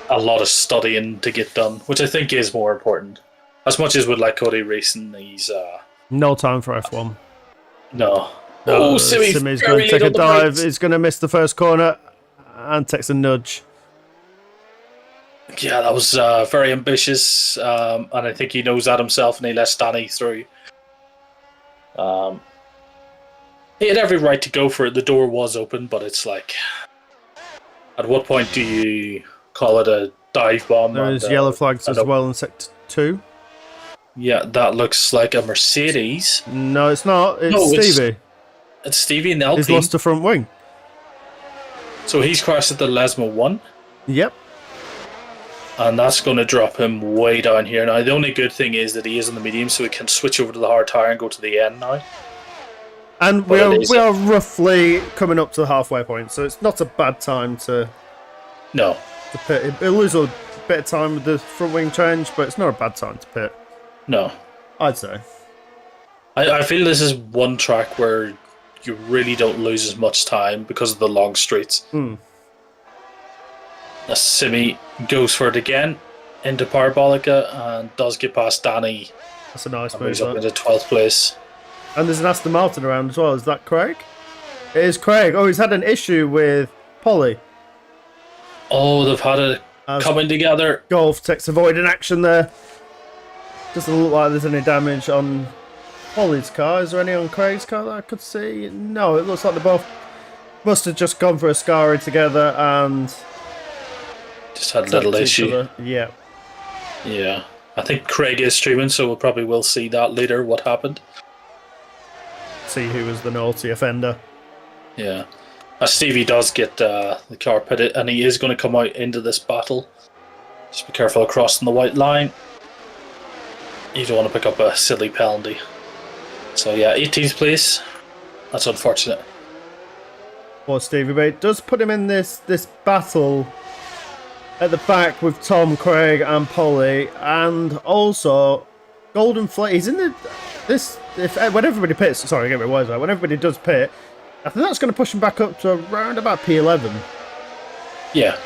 a lot of studying to get done, which I think is more important. As much as we'd like Cody racing, he's...
no time for F1.
No.
Simi's going to take a dive. He's going to miss the first corner and takes a nudge.
Yeah, that was very ambitious, and I think he knows that himself, and he lets Danny through. He had every right to go for it. The door was open, but it's like, at what point do you call it a dive bomb?
There's yellow flags as well in Sector 2.
Yeah, that looks like a Mercedes.
No, it's not. It's Stevie.
It's Stevie in the Alpine.
He's lost the front wing.
So he's crashed at the Lesmo 1.
Yep.
And that's going to drop him way down here. Now, the only good thing is that he is on the medium, so he can switch over to the hard tyre and go to the end now.
And we are roughly coming up to the halfway point, so it's not a bad time to...
No.
To pit. He'll lose a bit of time with the front wing change, but it's not a bad time to pit.
No.
I'd say.
I feel this is one track where you really don't lose as much time because of the long straights. Simi goes for it again into Parabolica and does get past Danny.
That's a nice move.
He's up into 12th place.
And there's an Aston Martin around as well. Is that Craig? It is Craig. Oh, he's had an issue with Polly.
Oh, they've had it coming together.
Golf takes avoiding action there. Doesn't look like there's any damage on Polly's car. Is there any on Craig's car that I could see? No, it looks like they both must have just gone for a scary together and...
Just had a little issue.
Yeah.
Yeah. I think Craig is streaming, so we will see that later, what happened.
See who was the naughty offender.
Yeah. Stevie does get the car pitted, and he is going to come out into this battle. Just be careful of crossing the white line. You don't want to pick up a silly penalty. So yeah, 18th place. That's unfortunate.
Well, Stevie, but it does put him in this battle at the back with Tom, Craig, and Polly, and also Golden Flake. He's in when everybody pits. Sorry, get me wise right. When everybody does pit, I think that's going to push him back up to around about P11.
Yeah.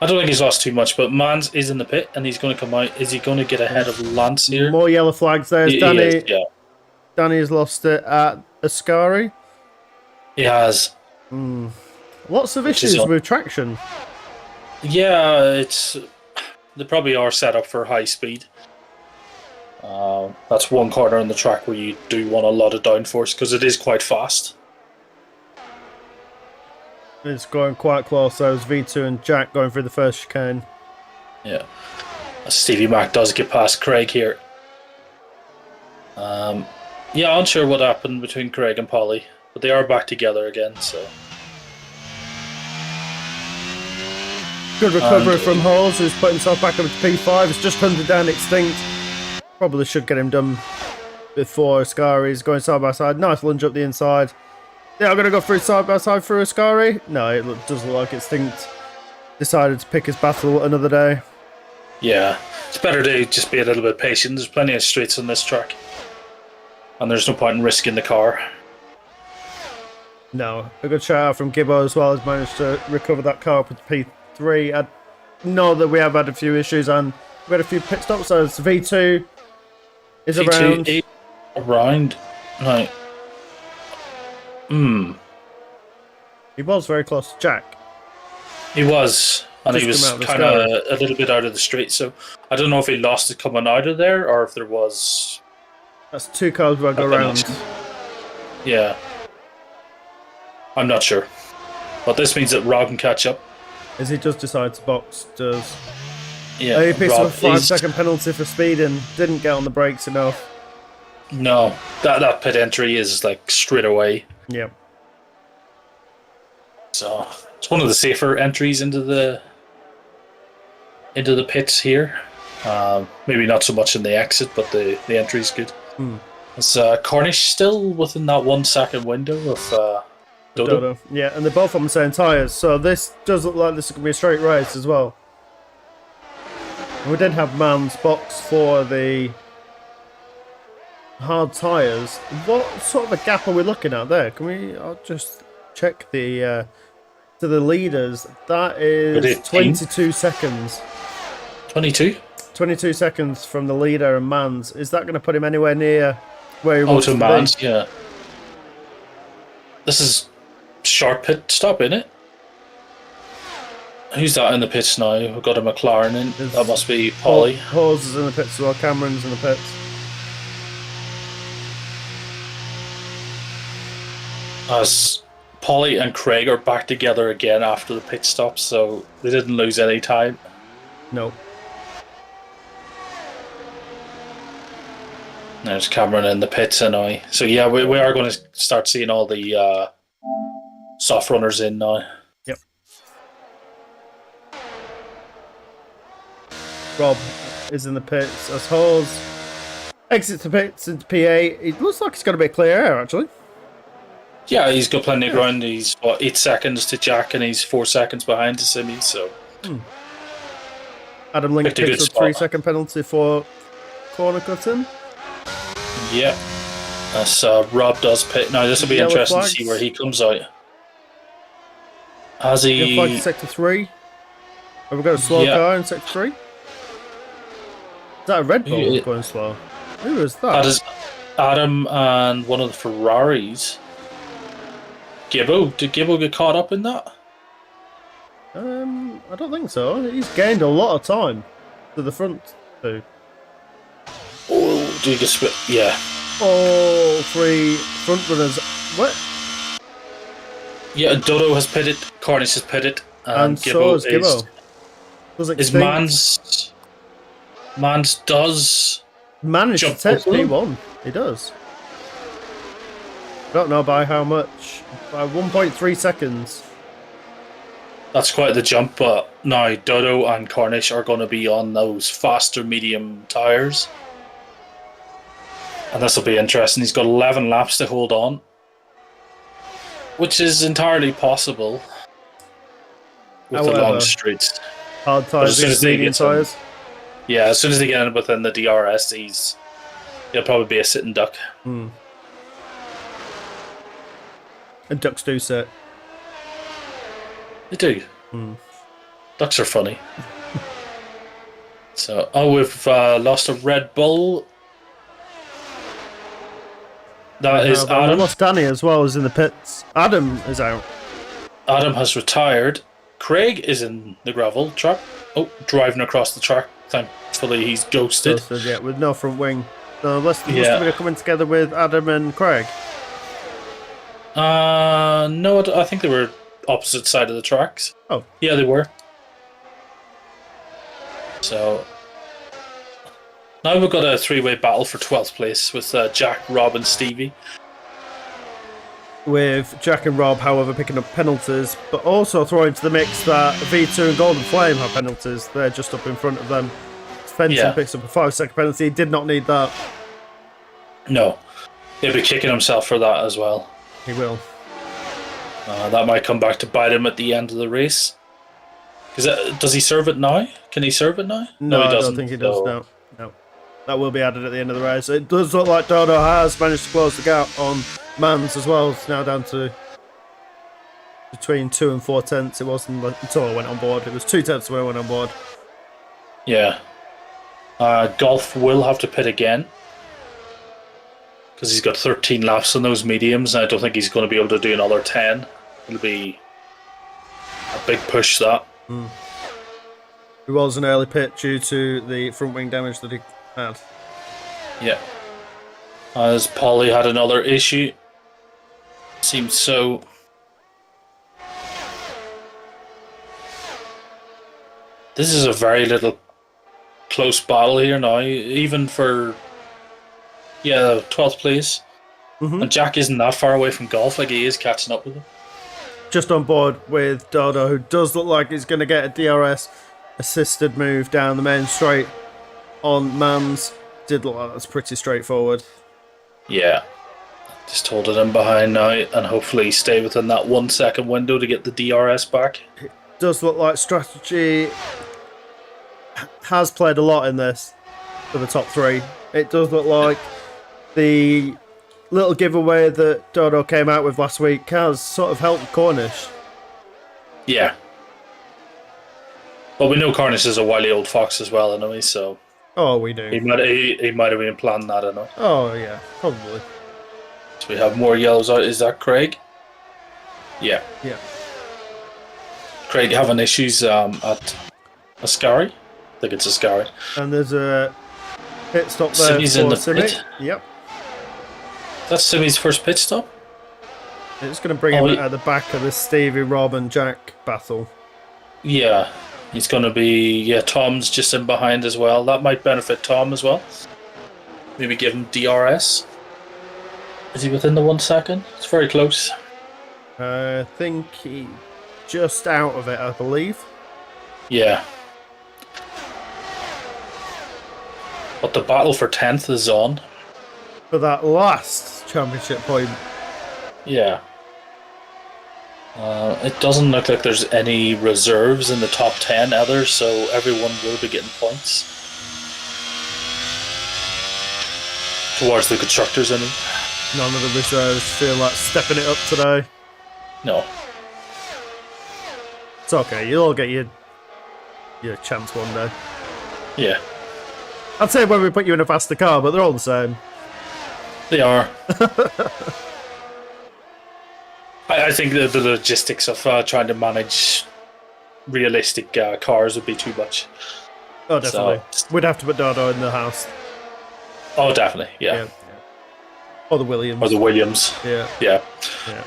I don't think he's lost too much, but Mans is in the pit, and he's going to come out. Is he going to get ahead of Lance here?
More yellow flags there. Danny,
yeah.
Danny has lost it at Ascari.
He has.
Lots of issues with traction.
Yeah, they probably are set up for high speed. That's one corner on the track where you do want a lot of downforce because it is quite fast.
It's going quite close. There was V2 and Jack going through the first chicane.
Yeah. Stevie Mac does get past Craig here. Yeah, unsure what happened between Craig and Polly, but they are back together again, so...
Good recovery from Halls, who's put himself back up to P5. It's just hunted down Extinct. Probably should get him done before Ascari's going side by side. Nice lunge up the inside. Yeah, I'm going to go through side by side through Ascari. No, it does look like Extinct decided to pick his battle another day.
Yeah, it's better to just be a little bit patient. There's plenty of straights on this track. And there's no point in risking the car.
No, a good shout out from Gibbo as well. Has managed to recover that car up to P3. I know that we have had a few issues and we had a few pit stops. So it's V2 is
V2
around.
Right.
He was very close to Jack.
He was. And
Just
he was kind of a little bit out of the straight. So I don't know if he lost it coming out of there or if there was...
That's two cars where I go around.
Yeah. I'm not sure. But this means that Rob can catch up.
As he just decides to box, does.
Yeah.
He picked up a 5-second penalty for speeding, didn't get on the brakes enough.
No, that pit entry is like straight away.
Yep.
So it's one of the safer entries into the pits here. Maybe not so much in the exit, but the entry's good. Is Cornish still within that 1 second window of Dodo.
Yeah, and they're both on the same tyres, so this does look like this is going to be a straight race as well. And we did have Man's box for the hard tyres. What sort of a gap are we looking at there? Can we? I'll just check the to the leaders. That is 22 seconds.
22?
22 seconds from the leader and Mans. Is that going to put him anywhere near where he wants to be?
Mans, yeah. This is short pit stop, isn't it? Who's that in the pits now? We've got a McLaren in. That must be Polly.
Hawes is in the pits as well. Cameron's in the pits.
As Polly and Craig are back together again after the pit stop, so they didn't lose any time.
No.
There's Cameron in the pits now. So yeah, we are going to start seeing all the soft runners in now.
Yep. Rob is in the pits as Hawes exits the pits into P8. It looks like he's got a bit of clear air, actually.
Yeah, he's got plenty of ground. He's 8 seconds to Jack, and he's 4 seconds behind to Simi. So
Adam Link picks a 3-second penalty for corner cutting.
Yeah, as Rob does pit. Now this will be interesting to see where he comes out. Has he?
Flag to sector 3. Have we got a slow car in sector 3? Is that a Red Bull going slow? Who is that?
That is Adam and one of the Ferraris. Gibbo? Did Gibbo get caught up in that?
I don't think so. He's gained a lot of time to the front two.
Oh, do you get split? Yeah.
All 3 front runners. What?
Yeah, Dodo has pitted, Cornish has pitted, and
so is Gibbo.
Is Mans does
manage to take P1. He does. I don't know by how much. By 1.3 seconds.
That's quite the jump, but now Dodo and Cornish are going to be on those faster medium tyres. And this will be interesting. He's got 11 laps to hold on, which is entirely possible with the long streets.
Hard tyres, medium tyres.
Yeah, as soon as they get in within the DRS, he'll probably be a sitting duck.
And ducks do sit.
They do. Ducks are funny. So, we've lost a Red Bull. That is Adam.
We lost Danny as well as in the pits. Adam is out.
Adam has retired. Craig is in the gravel track. Oh, driving across the track. Thankfully, he's ghosted.
Yeah, with no front wing. So must be coming together with Adam and Craig.
No, I think they were opposite side of the tracks.
Oh.
Yeah, they were. So now we've got a 3-way battle for 12th place with Jack, Rob and Stevie.
With Jack and Rob, however, picking up penalties, but also throwing into the mix that V2 and Golden Flame have penalties. They're just up in front of them. Fenton picks up a 5-second penalty. He did not need that.
No. He'll be kicking himself for that as well.
He will.
That might come back to bite him at the end of the race. Does he serve it now? Can he serve it now?
No, he doesn't. I don't think he does. No. That will be added at the end of the race. It does look like Dodo has managed to close the gap on Mans as well. It's now down to between 2 and 4 tenths. It wasn't until I went on board. It was 2 tenths when I went on board.
Yeah. Golf will have to pit again because he's got 13 laps on those mediums, and I don't think he's going to be able to do another 10. It'll be a big push, that.
It was an early pit due to the front wing damage that he had.
Yeah. As Polly had another issue. Seems so. This is a very little close battle here now, even for 12th place. And Jack isn't that far away from Golf, like he is catching up with him.
Just on board with Dodo, who does look like he's going to get a DRS assisted move down the main straight on Mans. Did look like that's pretty straightforward.
Yeah. Just holding him behind now and hopefully stay within that 1 second window to get the DRS back.
It does look like strategy has played a lot in this for the top three. It does look like the little giveaway that Dodo came out with last week has sort of helped Cornish.
Yeah. Well, we know Cornish is a wily old fox as well, anyway, so...
Oh, we do.
He might have been planning that, I know.
Oh, yeah, probably.
So we have more yellows out. Is that Craig? Yeah.
Yeah.
Craig having issues at Ascari? I think it's Ascari.
And there's a pit stop there
Simi's
for
in the
Simi.
pit.
Yep.
That's Simi's first pit stop?
It's going to bring him at the back of the Stevie, Rob and Jack battle.
Yeah. He's going to be... Yeah, Tom's just in behind as well. That might benefit Tom as well. Maybe give him DRS. Is he within the 1 second? It's very close.
I think he just out of it, I believe.
Yeah. But the battle for 10th is on.
For that last championship point.
Yeah. It doesn't look like there's any reserves in the top 10 either, so everyone will be getting points. Towards the constructors, I mean.
None of the reserves feel like stepping it up today.
No.
It's okay, you'll all get your chance one day.
Yeah.
I'd say when we put you in a faster car, but they're all the same.
They are. I think the logistics of trying to manage realistic cars would be too much.
Oh, definitely.
So,
we'd have to put Dodo in the house.
oh, definitely, yeah.
Or the Williams.
Or the Williams.
Yeah.
Yeah.
Yeah.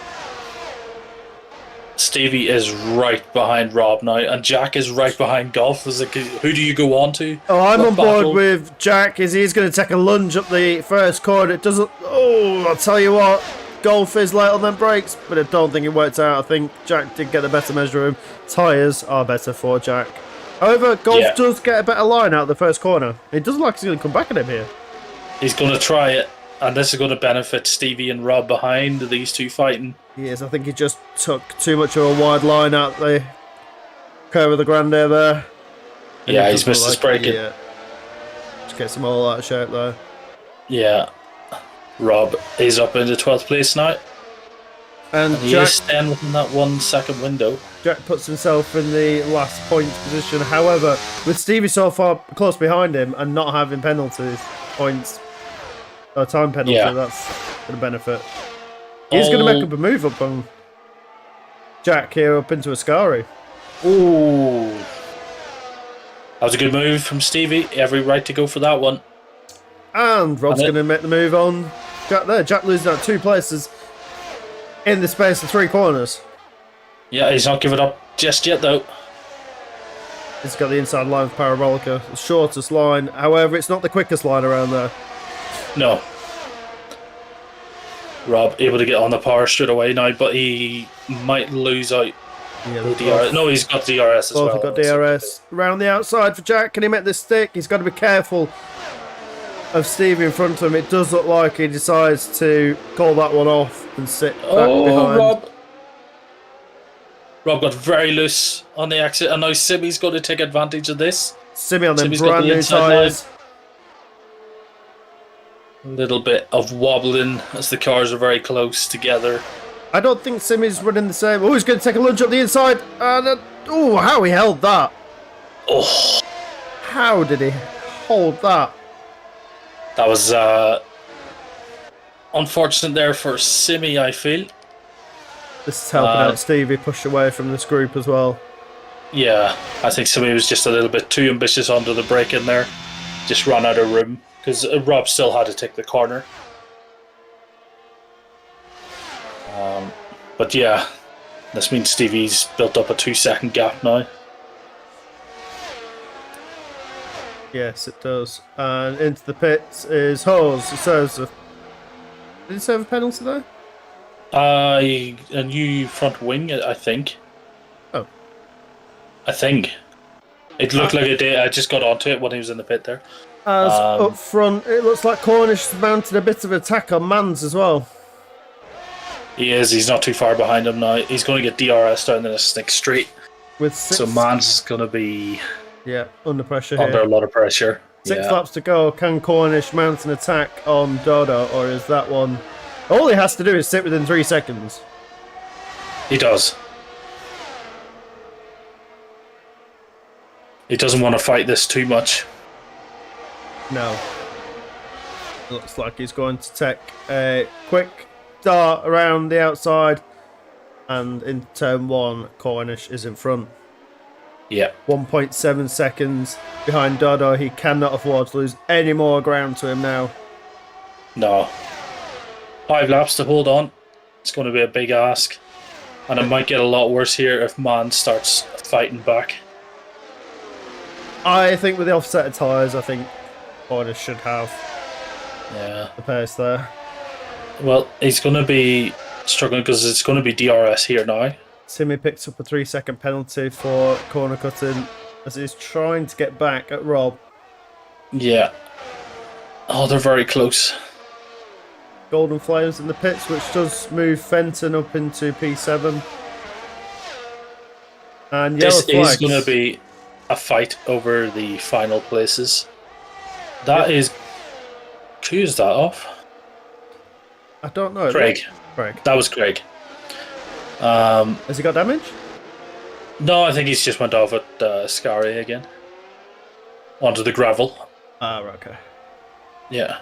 Stevie is right behind Rob now, and Jack is right behind Golf. Who do you go on to?
Oh, I'm on board
battle?
with Jack. He's going to take a lunge up the first corner. It doesn't... Oh, I'll tell you what. Golf is late on them brakes, but I don't think it worked out. I think Jack did get the better measure of him. Tyres are better for Jack. However, Golf does get a better line out of the first corner. It doesn't look like he's going to come back at him here.
He's going to try it, and this is going to benefit Stevie and Rob behind, these two fighting.
Yes, I think he just took too much of a wide line out the curve of the Grande there. And
Yeah, he's missed his braking.
Yeah. Just gets him all out of shape there.
Yeah. Rob is up into 12th place now.
And
he
Jack,
is staying within that 1 second window.
Jack puts himself in the last points position. However, with Stevie so far close behind him and not having penalties, points, or time penalty, that's going to benefit. He's going to make up a move up on Jack here up into Ascari.
Ooh. That was a good move from Stevie. Every right to go for that one.
And Rob's going to make the move on Jack there. Jack losing out 2 places in the space of 3 corners.
Yeah, he's not giving up just yet, though.
He's got the inside line of Parabolica, the shortest line. However, it's not the quickest line around there.
No. Rob able to get on the power straight away now, but he might lose out.
Yeah,
the DRS. No, he's got DRS as well.
Both got DRS. Around the outside for Jack. Can he make this stick? He's got to be careful of Stevie in front of him. It does look like he decides to call that one off and sit back behind.
Rob got very loose on the exit, and now Simi's going to take advantage of this.
Simi on them
Simi's
brand new tyres.
A little bit of wobbling as the cars are very close together.
I don't think Simi's running the same. Oh, he's going to take a lunge up the inside. And oh, how he held that.
Oh.
How did he hold that?
That was unfortunate there for Simi, I feel.
This is helping out Stevie push away from this group as well.
Yeah, I think Simi was just a little bit too ambitious under the brake in there. Just ran out of room because Rob still had to take the corner. But yeah, this means Stevie's built up a 2-second gap now.
Yes, it does. And into the pits is Hose. It says, did it serve a penalty there?
A new front wing, I think.
Oh.
I think. It looked like it did. I just got onto it when he was in the pit there.
As up front, it looks like Cornish mounted a bit of attack on Mans as well.
He is. He's not too far behind him now. He's going to get DRS down the next straight.
With
So Mans is going to be
under pressure
under
here.
a lot of pressure.
Six laps to go. Can Cornish mount an attack on Dodo, or is that one... All he has to do is sit within 3 seconds.
He does. He doesn't want to fight this too much.
No. Looks like he's going to take a quick dart around the outside. And in turn 1, Cornish is in front.
Yeah.
1.7 seconds behind Dodo. He cannot afford to lose any more ground to him now.
No. 5 laps to hold on. It's going to be a big ask. And it might get a lot worse here if Man starts fighting back.
I think with the offset of tyres, I think Cornish should have the pace there.
Well, he's going to be struggling because it's going to be DRS here now.
Simi picks up a 3-second penalty for corner cutting as he's trying to get back at Rob.
Yeah. Oh, they're very close.
Golden Flames in the pits, which does move Fenton up into P7. And yellow
This
flags.
is going to be a fight over the final places. That is... Who's that off?
I don't know.
Craig. That was Craig.
Has he got damage?
No, I think he's just went off at Scary again. Onto the gravel.
Ah, right, okay.
Yeah.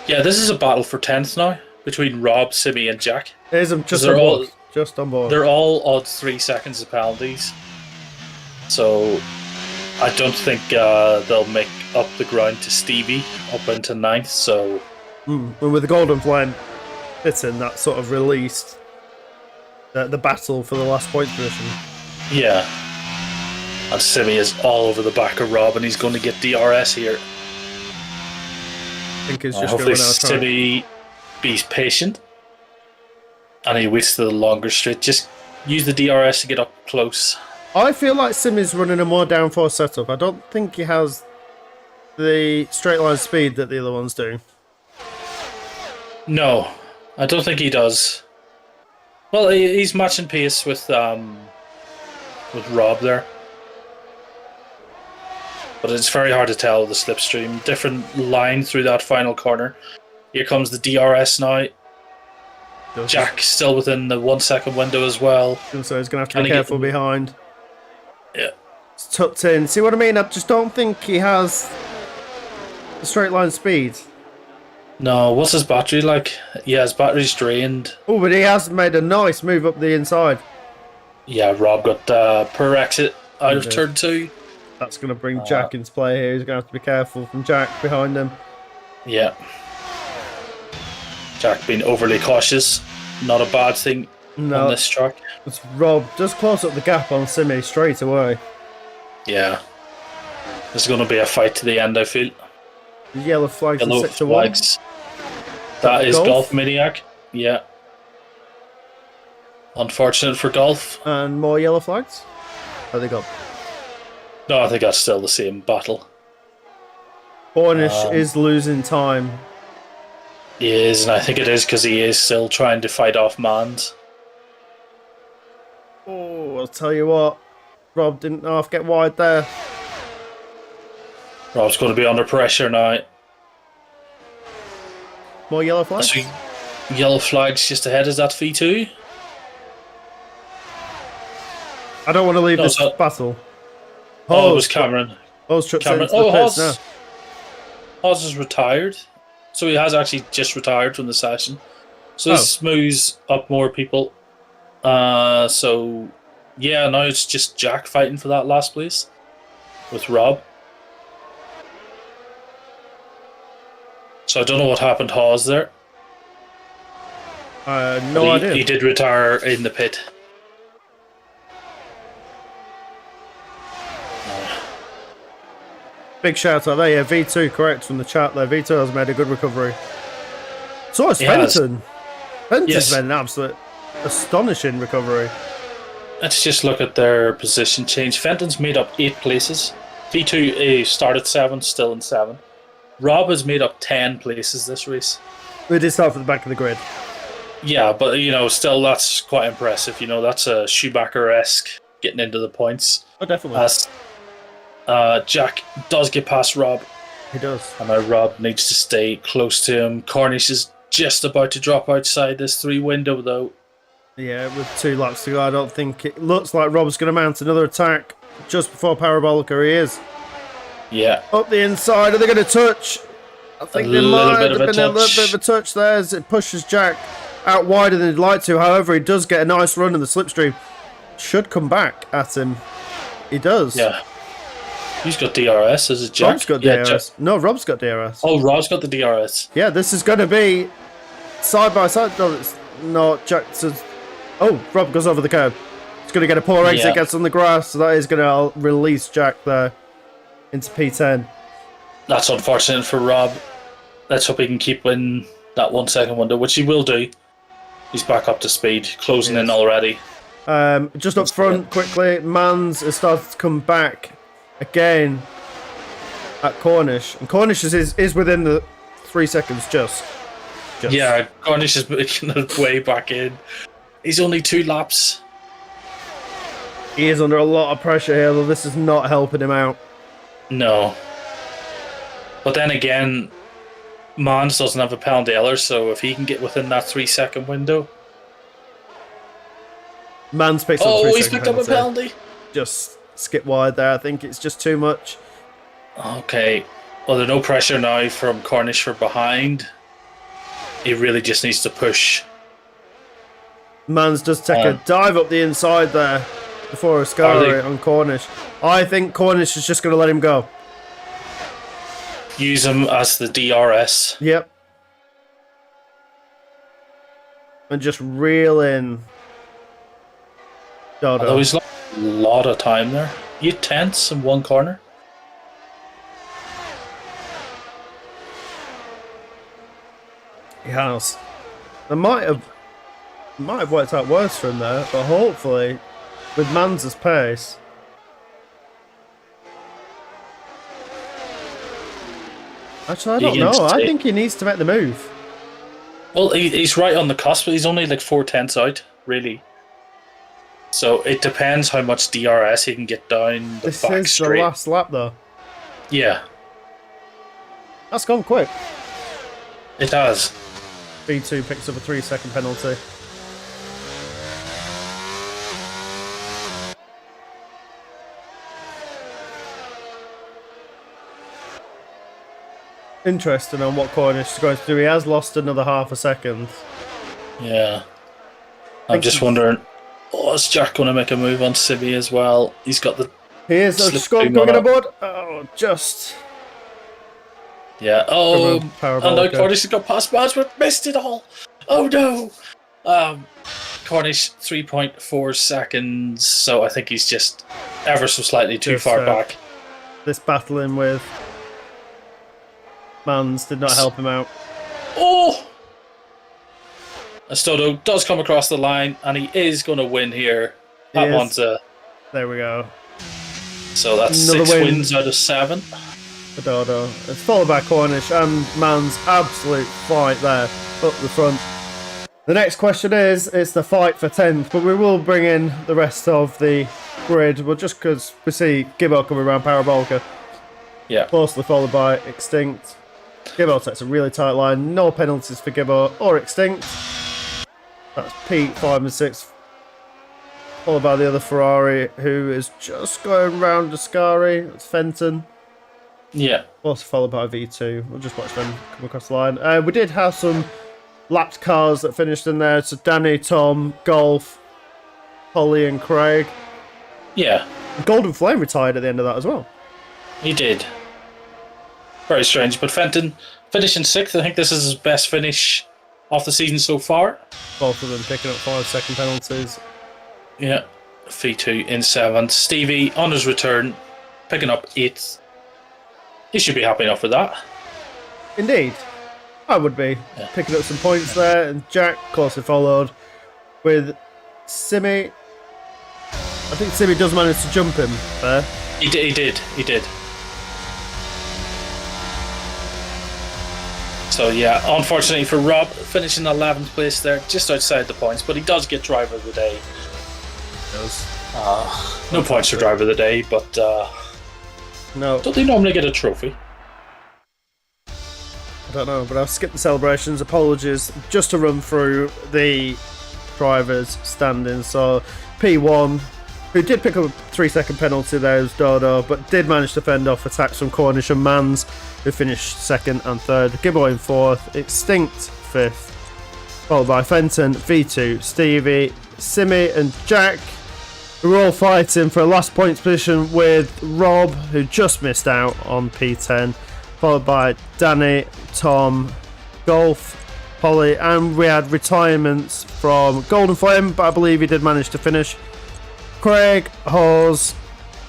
Yeah, this is a battle for 10th now between Rob, Simi, and Jack.
Here's him just on board. Just on board.
They're all odds 3 seconds of penalties. So I don't think they'll make up the ground to Stevie up into 9th. So
and with the Golden Flame hitting, that sort of released the battle for the last point position.
Yeah. And Simi is all over the back of Rob, and he's going to get DRS here.
I think he's just
hopefully
going to
Simi be patient, and he waits to the longer straight. Just use the DRS to get up close.
I feel like Simi's running a more downforce setup. I don't think he has the straight line speed that the other ones do.
No, I don't think he does. Well, he's matching pace with Rob there. But it's very hard to tell with the slipstream. Different line through that final corner. Here comes the DRS now. Jack still within the 1 second window as well.
So he's going to have to be careful behind.
Yeah.
It's tucked in. See what I mean? I just don't think he has the straight line speed.
No, what's his battery like? Yeah, his battery's drained.
Oh, but he has made a nice move up the inside.
Yeah, Rob got per exit out of turn 2.
That's going to bring Jack into play here. He's going to have to be careful from Jack behind him.
Yeah. Jack being overly cautious. Not a bad thing on this track.
It's Rob just close up the gap on Simi straight away.
Yeah. This is going to be a fight to the end, I feel.
Yellow flags in
Yellow
sector
flags. That is Golf Maniac. Yeah. Unfortunate for Golf.
And more yellow flags? Are they gone?
No, I think that's still the same battle.
Cornish is losing time.
He is, and I think it is because he is still trying to fight off Mans.
Oh, I'll tell you what. Rob didn't half get wide there.
Rob's going to be under pressure now.
More yellow flags?
So yellow flags just ahead. Is that V2?
I don't want to leave this battle.
Oh, it was Cameron.
Hawes trips
Cameron.
into the pits now.
Hawes is retired. So he has actually just retired from the session. So this moves up more people. So, yeah, now it's just Jack fighting for that last place with Rob. So I don't know what happened to Hawes there.
No idea.
He did retire in the pit.
Big shout out there, yeah, V2 correct from the chat there. V2 has made a good recovery. So has Fenton. Fenton's made an absolute astonishing recovery.
Let's just look at their position change. Fenton's made up 8 places. V2 started 7, still in 7. Rob has made up 10 places this race.
We did start from the back of the grid.
Yeah, but still that's quite impressive. That's a Schumacher-esque getting into the points.
Oh, definitely.
As Jack does get past Rob.
He does.
And now Rob needs to stay close to him. Cornish is just about to drop outside this 3 window, though.
Yeah, with 2 laps to go, I don't think it looks like Rob's going to mount another attack just before Parabolica. He is.
Yeah.
Up the inside, are they going to touch? I think there might have been a little bit of a touch there as it pushes Jack out wider than he'd like to. However, he does get a nice run in the slipstream. Should come back at him. He does.
Yeah. He's got DRS, is it Jack?
Rob's got DRS. No, Rob's got DRS.
Oh, Rob's got the DRS.
Yeah, this is going to be side by side. No, it's not. Jack says, oh, Rob goes over the curb. He's going to get a poor exit, gets on the grass. So that is going to release Jack there into P10.
That's unfortunate for Rob. Let's hope he can keep in that 1 second window, which he will do. He's back up to speed, closing in already.
Just up front, quickly, Mans has started to come back again at Cornish. And Cornish is within the 3 seconds just.
Yeah, Cornish is making it way back in. He's only 2 laps.
He is under a lot of pressure here, though this is not helping him out.
No. But then again, Mans doesn't have a Poundailer, so if he can get within that 3 second window.
Mans picks up
he's picked up a penalty.
Just skip wide there. I think it's just too much.
Okay. Well, there's no pressure now from Cornish for behind. He really just needs to push.
Mans does take a dive up the inside there before Ascari on Cornish. I think Cornish is just going to let him go.
Use him as the DRS.
Yep. And just reel in Dodo.
Although he's lost a lot of time there. 8 tenths in 1 corner.
He has. It might have worked out worse for him there, but hopefully, with Mans's pace. Actually, I don't know. I think he needs to make the move.
Well, he's right on the cusp, but he's only like 4 tenths out, really. So it depends how much DRS he can get down the
This
back
is
straight.
the last lap, though.
Yeah,
That's gone quick.
it has.
B2 picks up a 3 second penalty. Interesting on what Cornish is going to do. He has lost another half a second.
Yeah. I'm just wondering, is Jack going to make a move on Sibby as well? He's got the...
He is. Just going aboard. Oh, just...
Yeah. Oh, and now Cornish has got past Mans, but missed it all. Oh, no. Cornish, 3.4 seconds. So I think he's just ever so slightly too far back.
This battling with Mans did not help him out.
Oh! Astodo does come across the line, and he is going to win here at Monza.
There we go.
So that's another 6 wins out of 7.
Dodo. It's followed by Cornish and Mans' absolute fight there up the front. The next question is, it's the fight for 10th, but we will bring in the rest of the grid. Well, just because we see Gibbo coming around Parabolica.
Yeah.
Closely followed by Extinct. Gibbo takes a really tight line. No penalties for Gibbo or Extinct. That's Pete, 5 and 6. Followed by the other Ferrari, who is just going round Ascari. It's Fenton.
Yeah.
Also followed by V2. We'll just watch them come across the line. We did have some lapped cars that finished in there. So Danny, Tom, Golf, Holly and Craig.
Yeah.
Golden Flame retired at the end of that as well.
He did. Very strange. But Fenton finishing 6th. I think this is his best finish of the season so far.
Both of them picking up 5 second penalties.
Yeah. V2 in 7th. Stevie on his return, picking up 8th. He should be happy enough with that.
Indeed. I would be. Yeah. Picking up some points there. And Jack closely followed with Simi. I think Simi does manage to jump him there.
He did. So yeah, unfortunately for Rob, finishing 11th place there, just outside the points, but he does get driver of the day. No points for driver of the day, but
no.
Don't they normally get a trophy?
I don't know, but I've skipped the celebrations. Apologies. Just to run through the drivers' standings. So P1, who did pick up a 3-second penalty there, was Dodo, but did manage to fend off attacks from Cornish and Mans, who finished 2nd and 3rd. Gibbo in 4th, Extinct 5th, followed by Fenton, V2, Stevie, Simi and Jack, who were all fighting for a last points position with Rob, who just missed out on P10, followed by Danny, Tom, Golf, Polly, and we had retirements from Golden Flame, but I believe he did manage to finish. Craig, Hawes,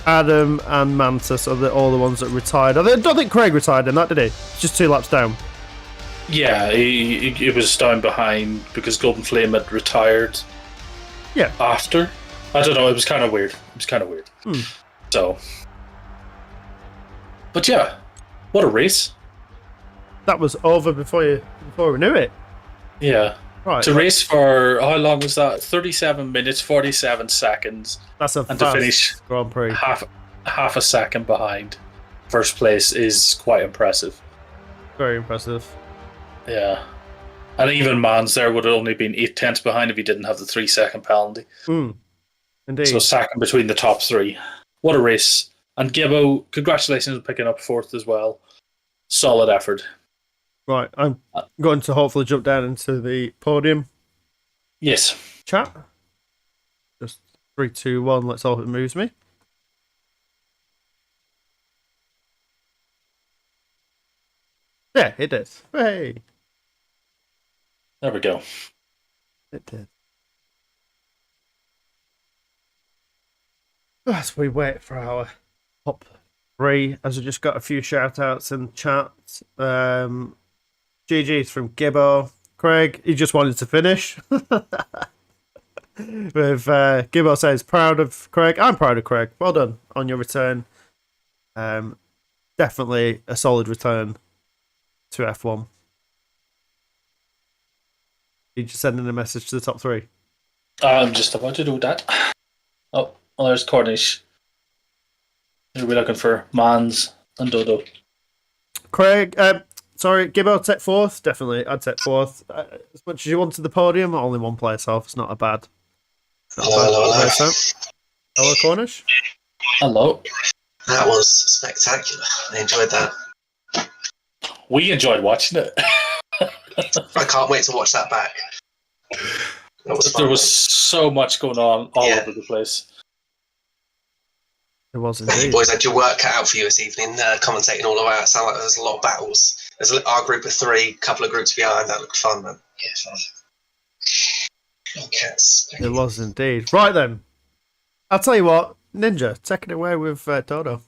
Adam, and Mantis are all the ones that retired. I don't think Craig retired in that, did he? Just 2 laps down.
Yeah, he was down behind because Golden Flame had retired.
Yeah.
After. I don't know, it was kind of weird. So. But yeah, what a race.
That was over before we knew it.
Yeah.
Right.
To race for, how long was that? 37 minutes, 47 seconds.
That's a
and
fast
to finish
Grand Prix.
Half a second behind first place is quite impressive.
Very impressive.
Yeah. And even Mans there would have only been 8/10 behind if he didn't have the 3-second penalty.
Indeed.
So second between the top 3. What a race. And Gibbo, congratulations on picking up 4th as well. Solid effort.
Right, I'm going to hopefully jump down into the podium.
Yes.
Chat. Just 3, 2, 1. Let's hope it moves me. Yeah, it did. Hey.
There we go.
It did. As we wait for our top 3, as we just got a few shout outs in chat. GG's from Gibbo. Craig, he just wanted to finish. With Gibbo says, proud of Craig. I'm proud of Craig. Well done on your return. Definitely a solid return to F1. You just sending a message to the top 3?
I'm just about to do that. Oh, there's Cornish. We're looking for Mans and Dodo.
Craig, sorry, Gibbo, take 4th. Definitely, I'd take 4th. As much as you wanted the podium, only 1 place off. It's not a bad.
Hello.
Hello, Cornish.
Hello.
That was spectacular. I enjoyed that.
We enjoyed watching it.
I can't wait to watch that back. That was fun.
There was so much going on all over the place.
It was
You
indeed.
boys had your work cut out for you this evening, commentating all about it. Sound like there's a lot of battles. There's our group of 3, a couple of groups behind. That looked fun, man. Yeah, fun. Oh, cats.
It was indeed. Right then. I'll tell you what, Ninja, take it away with Dodo.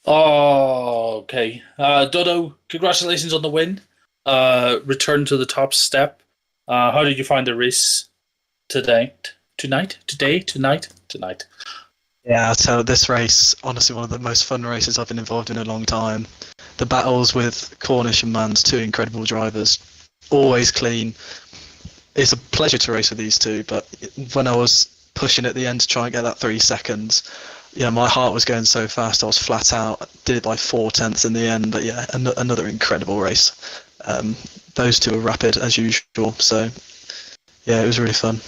Oh, okay. Dodo, congratulations on the win. Return to the top step. How did you find the race tonight?
Yeah, so this race, honestly, one of the most fun races I've been involved in a long time. The battles with Cornish and Mans, 2 incredible drivers, always clean. It's a pleasure to race with these 2, but when I was pushing at the end to try and get that 3 seconds, yeah, my heart was going so fast, I was flat out. Did it by 4/10 in the end, but yeah, another incredible race. Those 2 are rapid as usual, so yeah, it was really fun.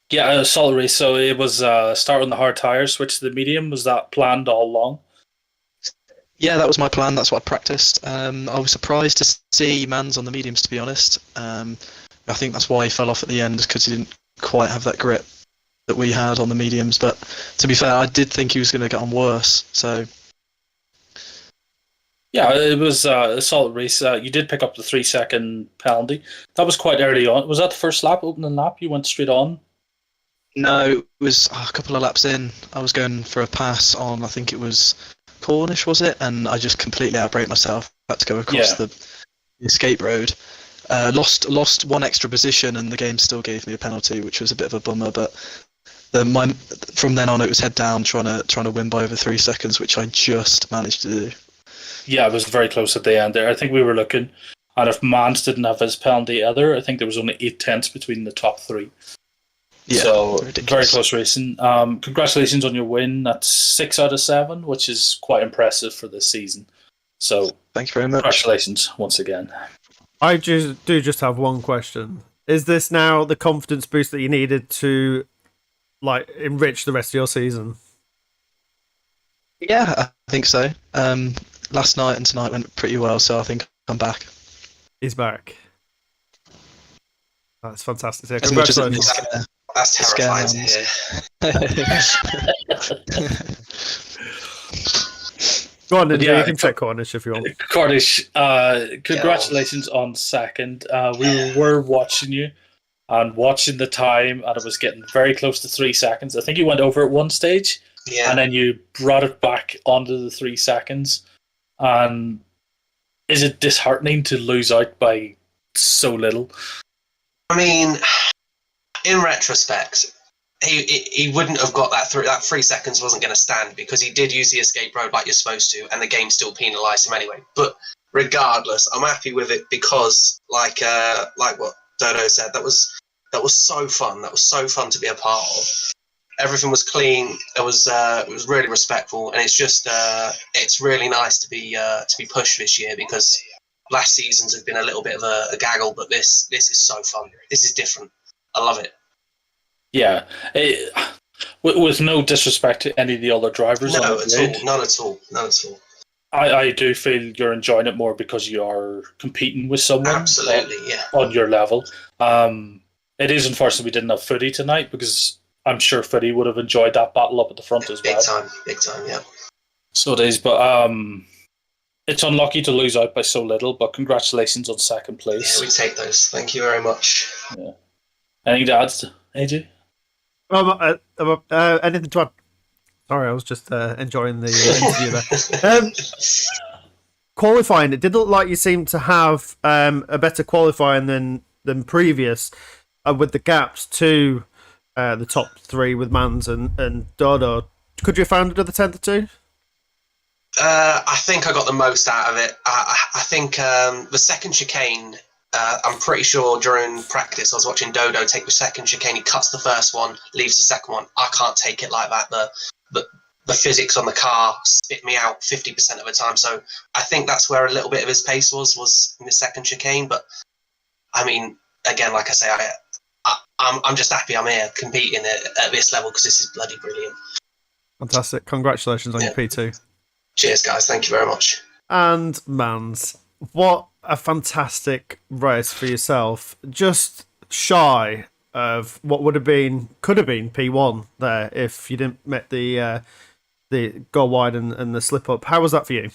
Yeah, a solid race. So it was start on the hard tires, switch to the medium. Was that planned all along?
Yeah, that was my plan. That's what I practiced. I was surprised to see Mans on the mediums, to be honest. I think that's why he fell off at the end, because he didn't quite have that grip that we had on the mediums. But to be fair, I did think he was going to get on worse. So
yeah, it was a solid race. You did pick up the 3-second penalty. That was quite early on. Was that the first lap, opening lap? You went straight on?
no, it was a couple of laps in. I was going for a pass on, I think it was Cornish, was it? And I just completely outbraked myself. Had to go across the escape road. Lost 1 extra position, and the game still gave me a penalty, which was a bit of a bummer. But from then on, it was head down, trying to win by over 3 seconds, which I just managed to do.
Yeah, it was very close at the end there. I think we were looking And if Mans didn't have his penalty either, I think there was only 8/10 between the top three.
Yeah,
So
ridiculous.
very close racing. Congratulations on your win. That's 6 out of 7, which is quite impressive for this season. So
Thank you very much.
congratulations once again.
I just have one question. Is this now the confidence boost that you needed to like enrich the rest of your season?
Yeah, I think so. Last night and tonight went pretty well, so I think I'm back.
He's back. That's fantastic. Yeah,
As much as it
congratulations.
means,
That's terrifying to hear.
Go on, Ninja,
Yeah,
you can check Cornish if you want.
Cornish, congratulations on second. We were watching you and watching the time, and it was getting very close to 3 seconds. I think you went over at one stage,
Yeah.
and then you brought it back onto the 3 seconds. And is it disheartening to lose out by so little?
I mean, in retrospect, he wouldn't have got that through. That 3 seconds wasn't going to stand because he did use the escape road like you're supposed to, and the game still penalised him anyway. But regardless, I'm happy with it because, like what Dodo said, that was so fun. That was so fun to be a part of. Everything was clean. It was really respectful, and it's just it's really nice to be pushed this year because last seasons have been a little bit of a gaggle, but this is so fun. This is different. I love it.
Yeah. With no disrespect to any of the other drivers.
No, at all. Not at all. Not at all.
I do feel you're enjoying it more because you are competing with someone
Absolutely, yeah.
on your level. It is unfortunate we didn't have Footy tonight because I'm sure Footy would have enjoyed that battle up at the front as well.
Big time, yeah.
So it is, but it's unlucky to lose out by so little, but congratulations on second place.
Yeah, we take those. Thank you very much.
Yeah. Anything to add, AJ?
Anything to add? Sorry, I was just enjoying the interview there. Qualifying, it did look like you seemed to have a better qualifying than previous with the gaps to the top 3 with Mans and Dodo. Could you have found another 10 to 2?
I think I got the most out of it. I think the second chicane, I'm pretty sure during practice I was watching Dodo take the second chicane. He cuts the first one, leaves the second one. I can't take it like that. The physics on the car spit me out 50% of the time. So I think that's where a little bit of his pace was in the second chicane. But I mean, again, like I say, I'm just happy I'm here competing at this level because this is bloody brilliant.
Fantastic. Congratulations on your P2.
Cheers, guys. Thank you very much.
And Mans, what a fantastic race for yourself. Just shy of what could have been P1 there if you didn't make the go wide and the slip up. How was that for you?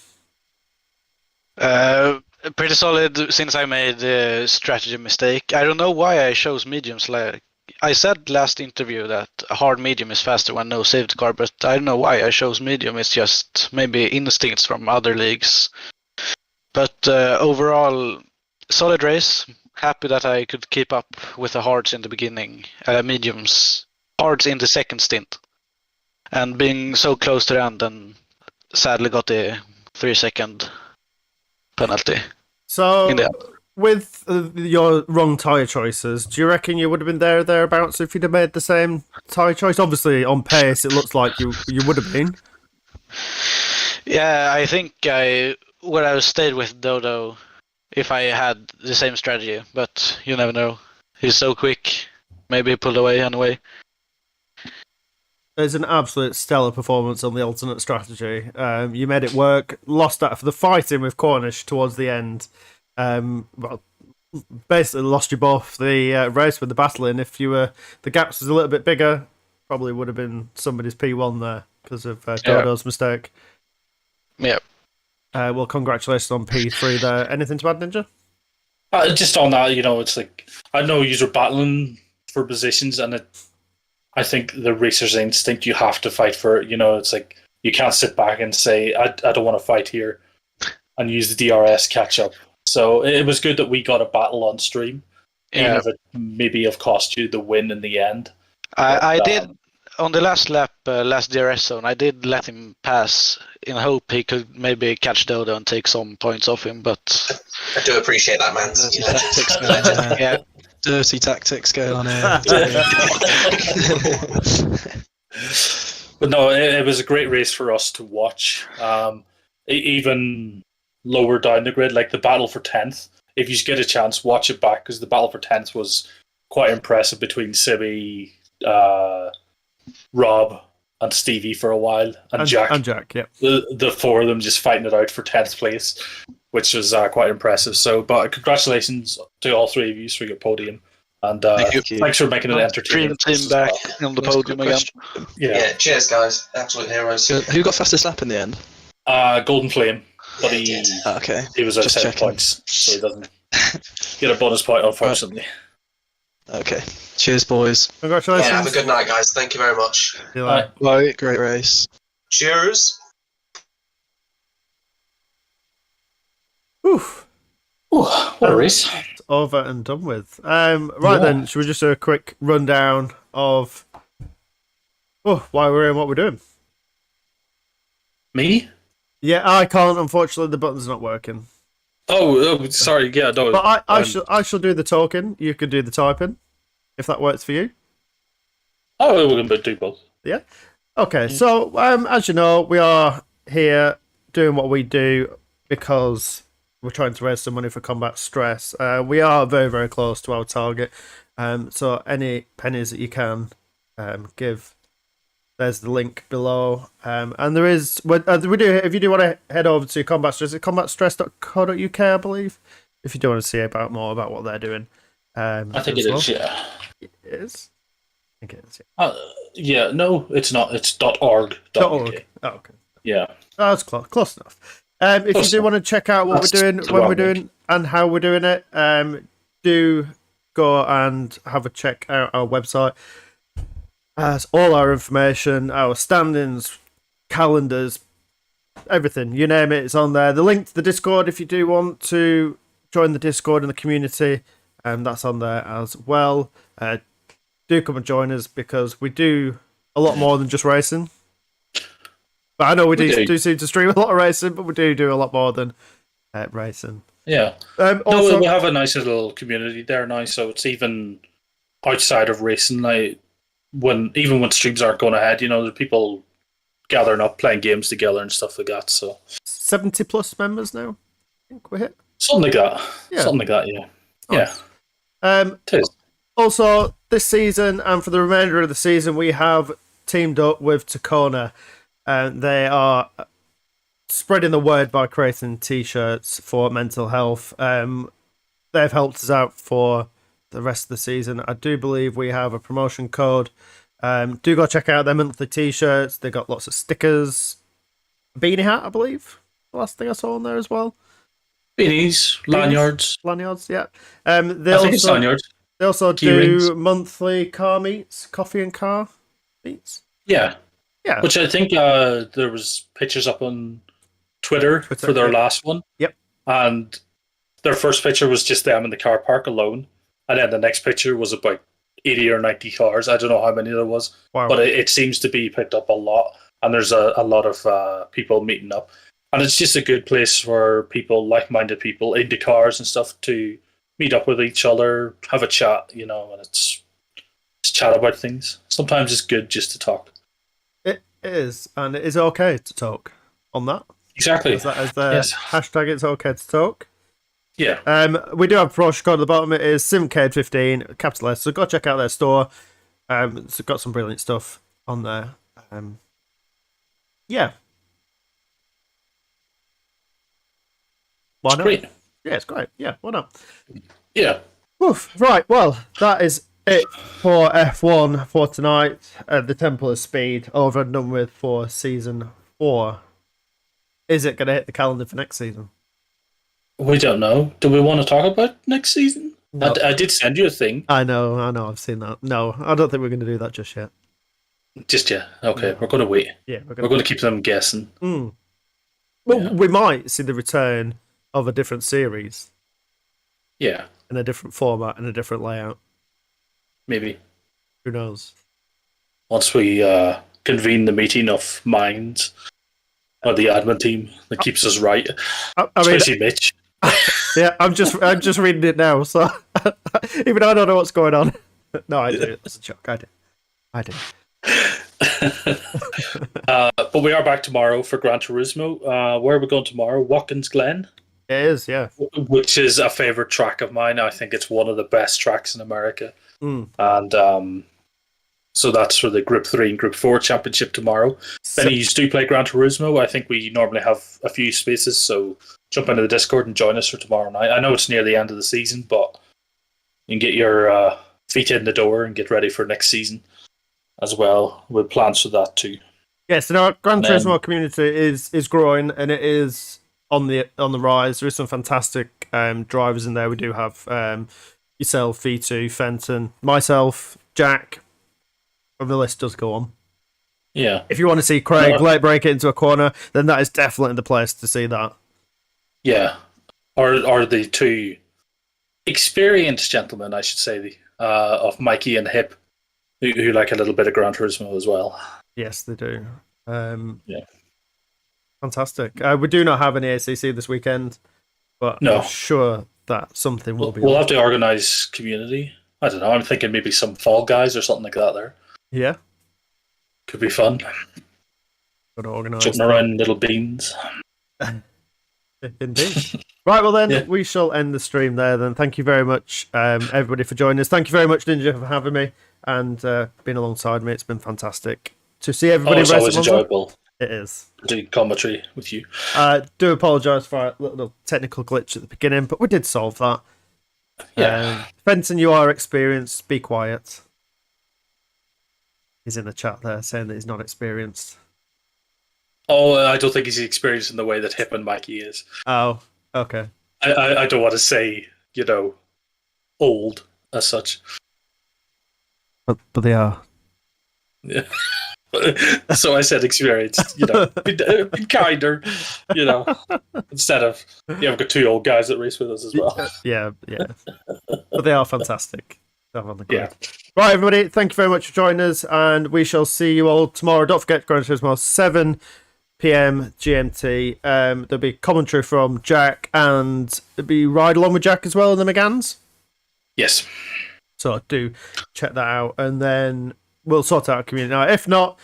Pretty solid since I made a strategy mistake. I don't know why I chose mediums. Like I said last interview that a hard medium is faster when no safety car, but I don't know why I chose medium. It's just maybe instincts from other leagues. But overall, solid race. Happy that I could keep up with the hards in the beginning. Mediums, hards in the second stint. And being so close to the end, and sadly got the 3-second penalty.
So,
in the end.
With your wrong tyre choices, do you reckon you would have been thereabouts if you'd have made the same tyre choice? Obviously, on pace, it looks like you would have been.
Yeah, I think I would have stayed with Dodo if I had the same strategy, but you never know. He's so quick. Maybe he pulled away anyway.
It's an absolute stellar performance on the alternate strategy. You made it work. Lost that for the fighting with Cornish towards the end. Well, basically lost you both the race with the battling. If the gaps was a little bit bigger, probably would have been somebody's P1 there because of Dodo's mistake.
Yeah.
Well, congratulations on P3 there. Anything to add, Ninja?
Just on that, it's like I know you're battling for positions, and I think the racer's instinct, you have to fight for it. It's like you can't sit back and say I don't want to fight here and use the DRS catch up. So it was good that we got a battle on stream, even if it maybe have cost you the win in the end.
I on the last lap, last DRS zone, I did let him pass in hope he could maybe catch Dodo and take some points off him, but
I do appreciate that, man.
Dirty tactics going on here.
yeah.
Dirty tactics going on here.
But no, it was a great race for us to watch. Even lower down the grid, like the battle for 10th. If you get a chance, watch it back, because the battle for 10th was quite impressive between Sibby, Rob, and Stevie for a while, and Jack.
And Jack, yeah.
The four of them just fighting it out for 10th place, which was quite impressive. So, but congratulations to all three of you for your podium. And thanks for making it entertaining.
Dream team back on the podium again.
Yeah, cheers, guys. Absolute heroes.
Who got fastest lap in the end?
Golden Flame, but he was at 10 points, so he doesn't get a bonus point, unfortunately.
Okay. Cheers, boys.
Congratulations.
Yeah, have a good night, guys. Thank you very much.
See you later.
Bye. Great race.
Cheers.
Oof.
Ooh, what a race.
It's over and done with. Right then, should we just do a quick rundown of why we're here and what we're doing?
Me?
Yeah, I can't. Unfortunately, the button's not working.
Oh, sorry. Yeah, no.
But I shall do the talking. You could do the typing, if that works for you.
Oh, we're going to do both.
Yeah. Okay. So, as you know, we are here doing what we do because we're trying to raise some money for combat stress. We are very, very close to our target. So any pennies that you can give, there's the link below. And there is, if you do want to head over to Combat Stress, it's combatstress.co.uk, I believe, if you do want to see more about what they're doing.
I think it is, yeah.
It is? I think it is,
yeah. Yeah, no, it's not. It's .org.
.org. Oh, okay.
Yeah.
Oh, that's close enough. If you do want to check out what we're doing, when we're doing, and how we're doing it, do go and have a check out our website. Has all our information, our standings, calendars, everything. You name it, it's on there. The link to the Discord, if you do want to join the Discord and the community, that's on there as well. Do come and join us, because we do a lot more than just racing. But I know we do seem to stream a lot of racing, but we do a lot more than racing.
Yeah.
Also,
we have a nice little community there now, so it's even outside of racing. Like when streams aren't going ahead, there's people gathering up, playing games together and stuff like that. So
70 plus members now, I think we hit.
Something like that.
Yeah.
Something like that. Yeah.
Nice.
Yeah. It is.
Also, this season and for the remainder of the season, we have teamed up with Takona. They are spreading the word by creating T-shirts for mental health. They've helped us out for the rest of the season. I do believe we have a promotion code. Do go check out their monthly T-shirts. They got lots of stickers. Beanie hat, I believe. The last thing I saw on there as well.
Beanies, lanyards.
Lanyards, yeah.
I think it's lanyards.
They also
Key
do
rings.
monthly car meets, coffee and car meets.
Yeah.
Yeah.
Which I think there was pictures up on Twitter for their last one.
Yep.
And their first picture was just them in the car park alone. And then the next picture was about 80 or 90 cars. I don't know how many there was.
Wow.
But it seems to be picked up a lot. And there's a lot of people meeting up. And it's just a good place for people, like-minded people, into cars and stuff, to meet up with each other, have a chat, and it's chat about things. Sometimes it's good just to talk.
It is, and it is okay to talk on that.
Exactly.
As the hashtag, it's okay to talk.
Yeah.
We do have a promotion code at the bottom. It is Simcade 15, capital S. So go check out their store. It's got some brilliant stuff on there. Yeah. Why not?
Great.
Yeah, it's great. Yeah, why not?
Yeah.
Oof. Right, well, that is it for F1 for tonight. The Temple of Speed over and done with for season 4. Is it going to hit the calendar for next season?
We don't know. Do we want to talk about next season?
No.
I did send you a thing.
I know, I've seen that. No, I don't think we're going to do that just yet.
Just yet. Okay, we're going to wait.
Yeah,
we're going to keep them guessing.
Well,
Yeah.
we might see the return of a different series.
Yeah.
In a different format and a different layout.
Maybe.
Who knows?
once we convene the meeting of minds, or the admin team that keeps us right,
I mean,
especially Mitch.
yeah, I'm just reading it now, so even though I don't know what's going on. No, I do. It's a joke. I do.
But we are back tomorrow for Gran Turismo. Where are we going tomorrow? Watkins Glen,
It is, yeah.
which is a favorite track of mine. I think it's one of the best tracks in America.
Mm.
And so that's for the Group 3 and Group 4 championship tomorrow. If any of you do play Gran Turismo, I think we normally have a few spaces, so jump into the Discord and join us for tomorrow night. I know it's near the end of the season, but you can get your feet in the door and get ready for next season as well, with plans for that too.
Yes, our Gran Turismo community is growing, and it is on the rise. There is some fantastic drivers in there. We do have yourself, V2, Fenton, myself, Jack, and the list does go on.
Yeah.
If you want to see Craig late break it into a corner, then that is definitely the place to see that.
Yeah. Or the two experienced gentlemen, I should say, of Mikey and Hip, who like a little bit of Gran Turismo as well.
Yes, they do.
Yeah.
Fantastic. We do not have any ACC this weekend, but
No.
I'm sure that something will be.
We'll have to organise community. I don't know. I'm thinking maybe some Fall Guys or something like that there.
Yeah.
Could be fun.
Got to organise.
Jumping around little beans.
Indeed. Right, well then, we shall end the stream there then. Thank you very much, everybody, for joining us. Thank you very much, Ninja, for having me and being alongside me. It's been fantastic to see everybody.
It's always enjoyable.
It is.
Do commentary with you.
Do apologise for a little technical glitch at the beginning, but we did solve that.
Yeah.
Fenton, you are experienced. Be quiet. He's in the chat there saying that he's not experienced.
Oh, I don't think he's experienced in the way that Hip and Mikey is.
Oh, okay.
I don't want to say, old as such.
But they are.
Yeah. So I said experienced, be kinder, instead of, we've got two old guys that race with us as well.
Yeah. But they are fantastic. On the grid. Yeah. Right, everybody, thank you very much for joining us, and we shall see you all tomorrow. Don't forget, Gran Turismo 7 p.m. GMT. There'll be commentary from Jack, and there'll be ride along with Jack as well in the McGanns.
Yes.
So do check that out, and then we'll sort out a community. Now, if not,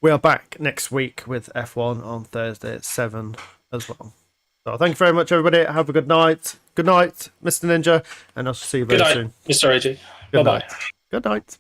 we are back next week with F1 on Thursday at 7 as well. So thank you very much, everybody. Have a good night. Good night, Mr. Ninja, and I'll see you very soon.
Good night, Mr. AJ.
Good
Bye-bye.
night. Good night.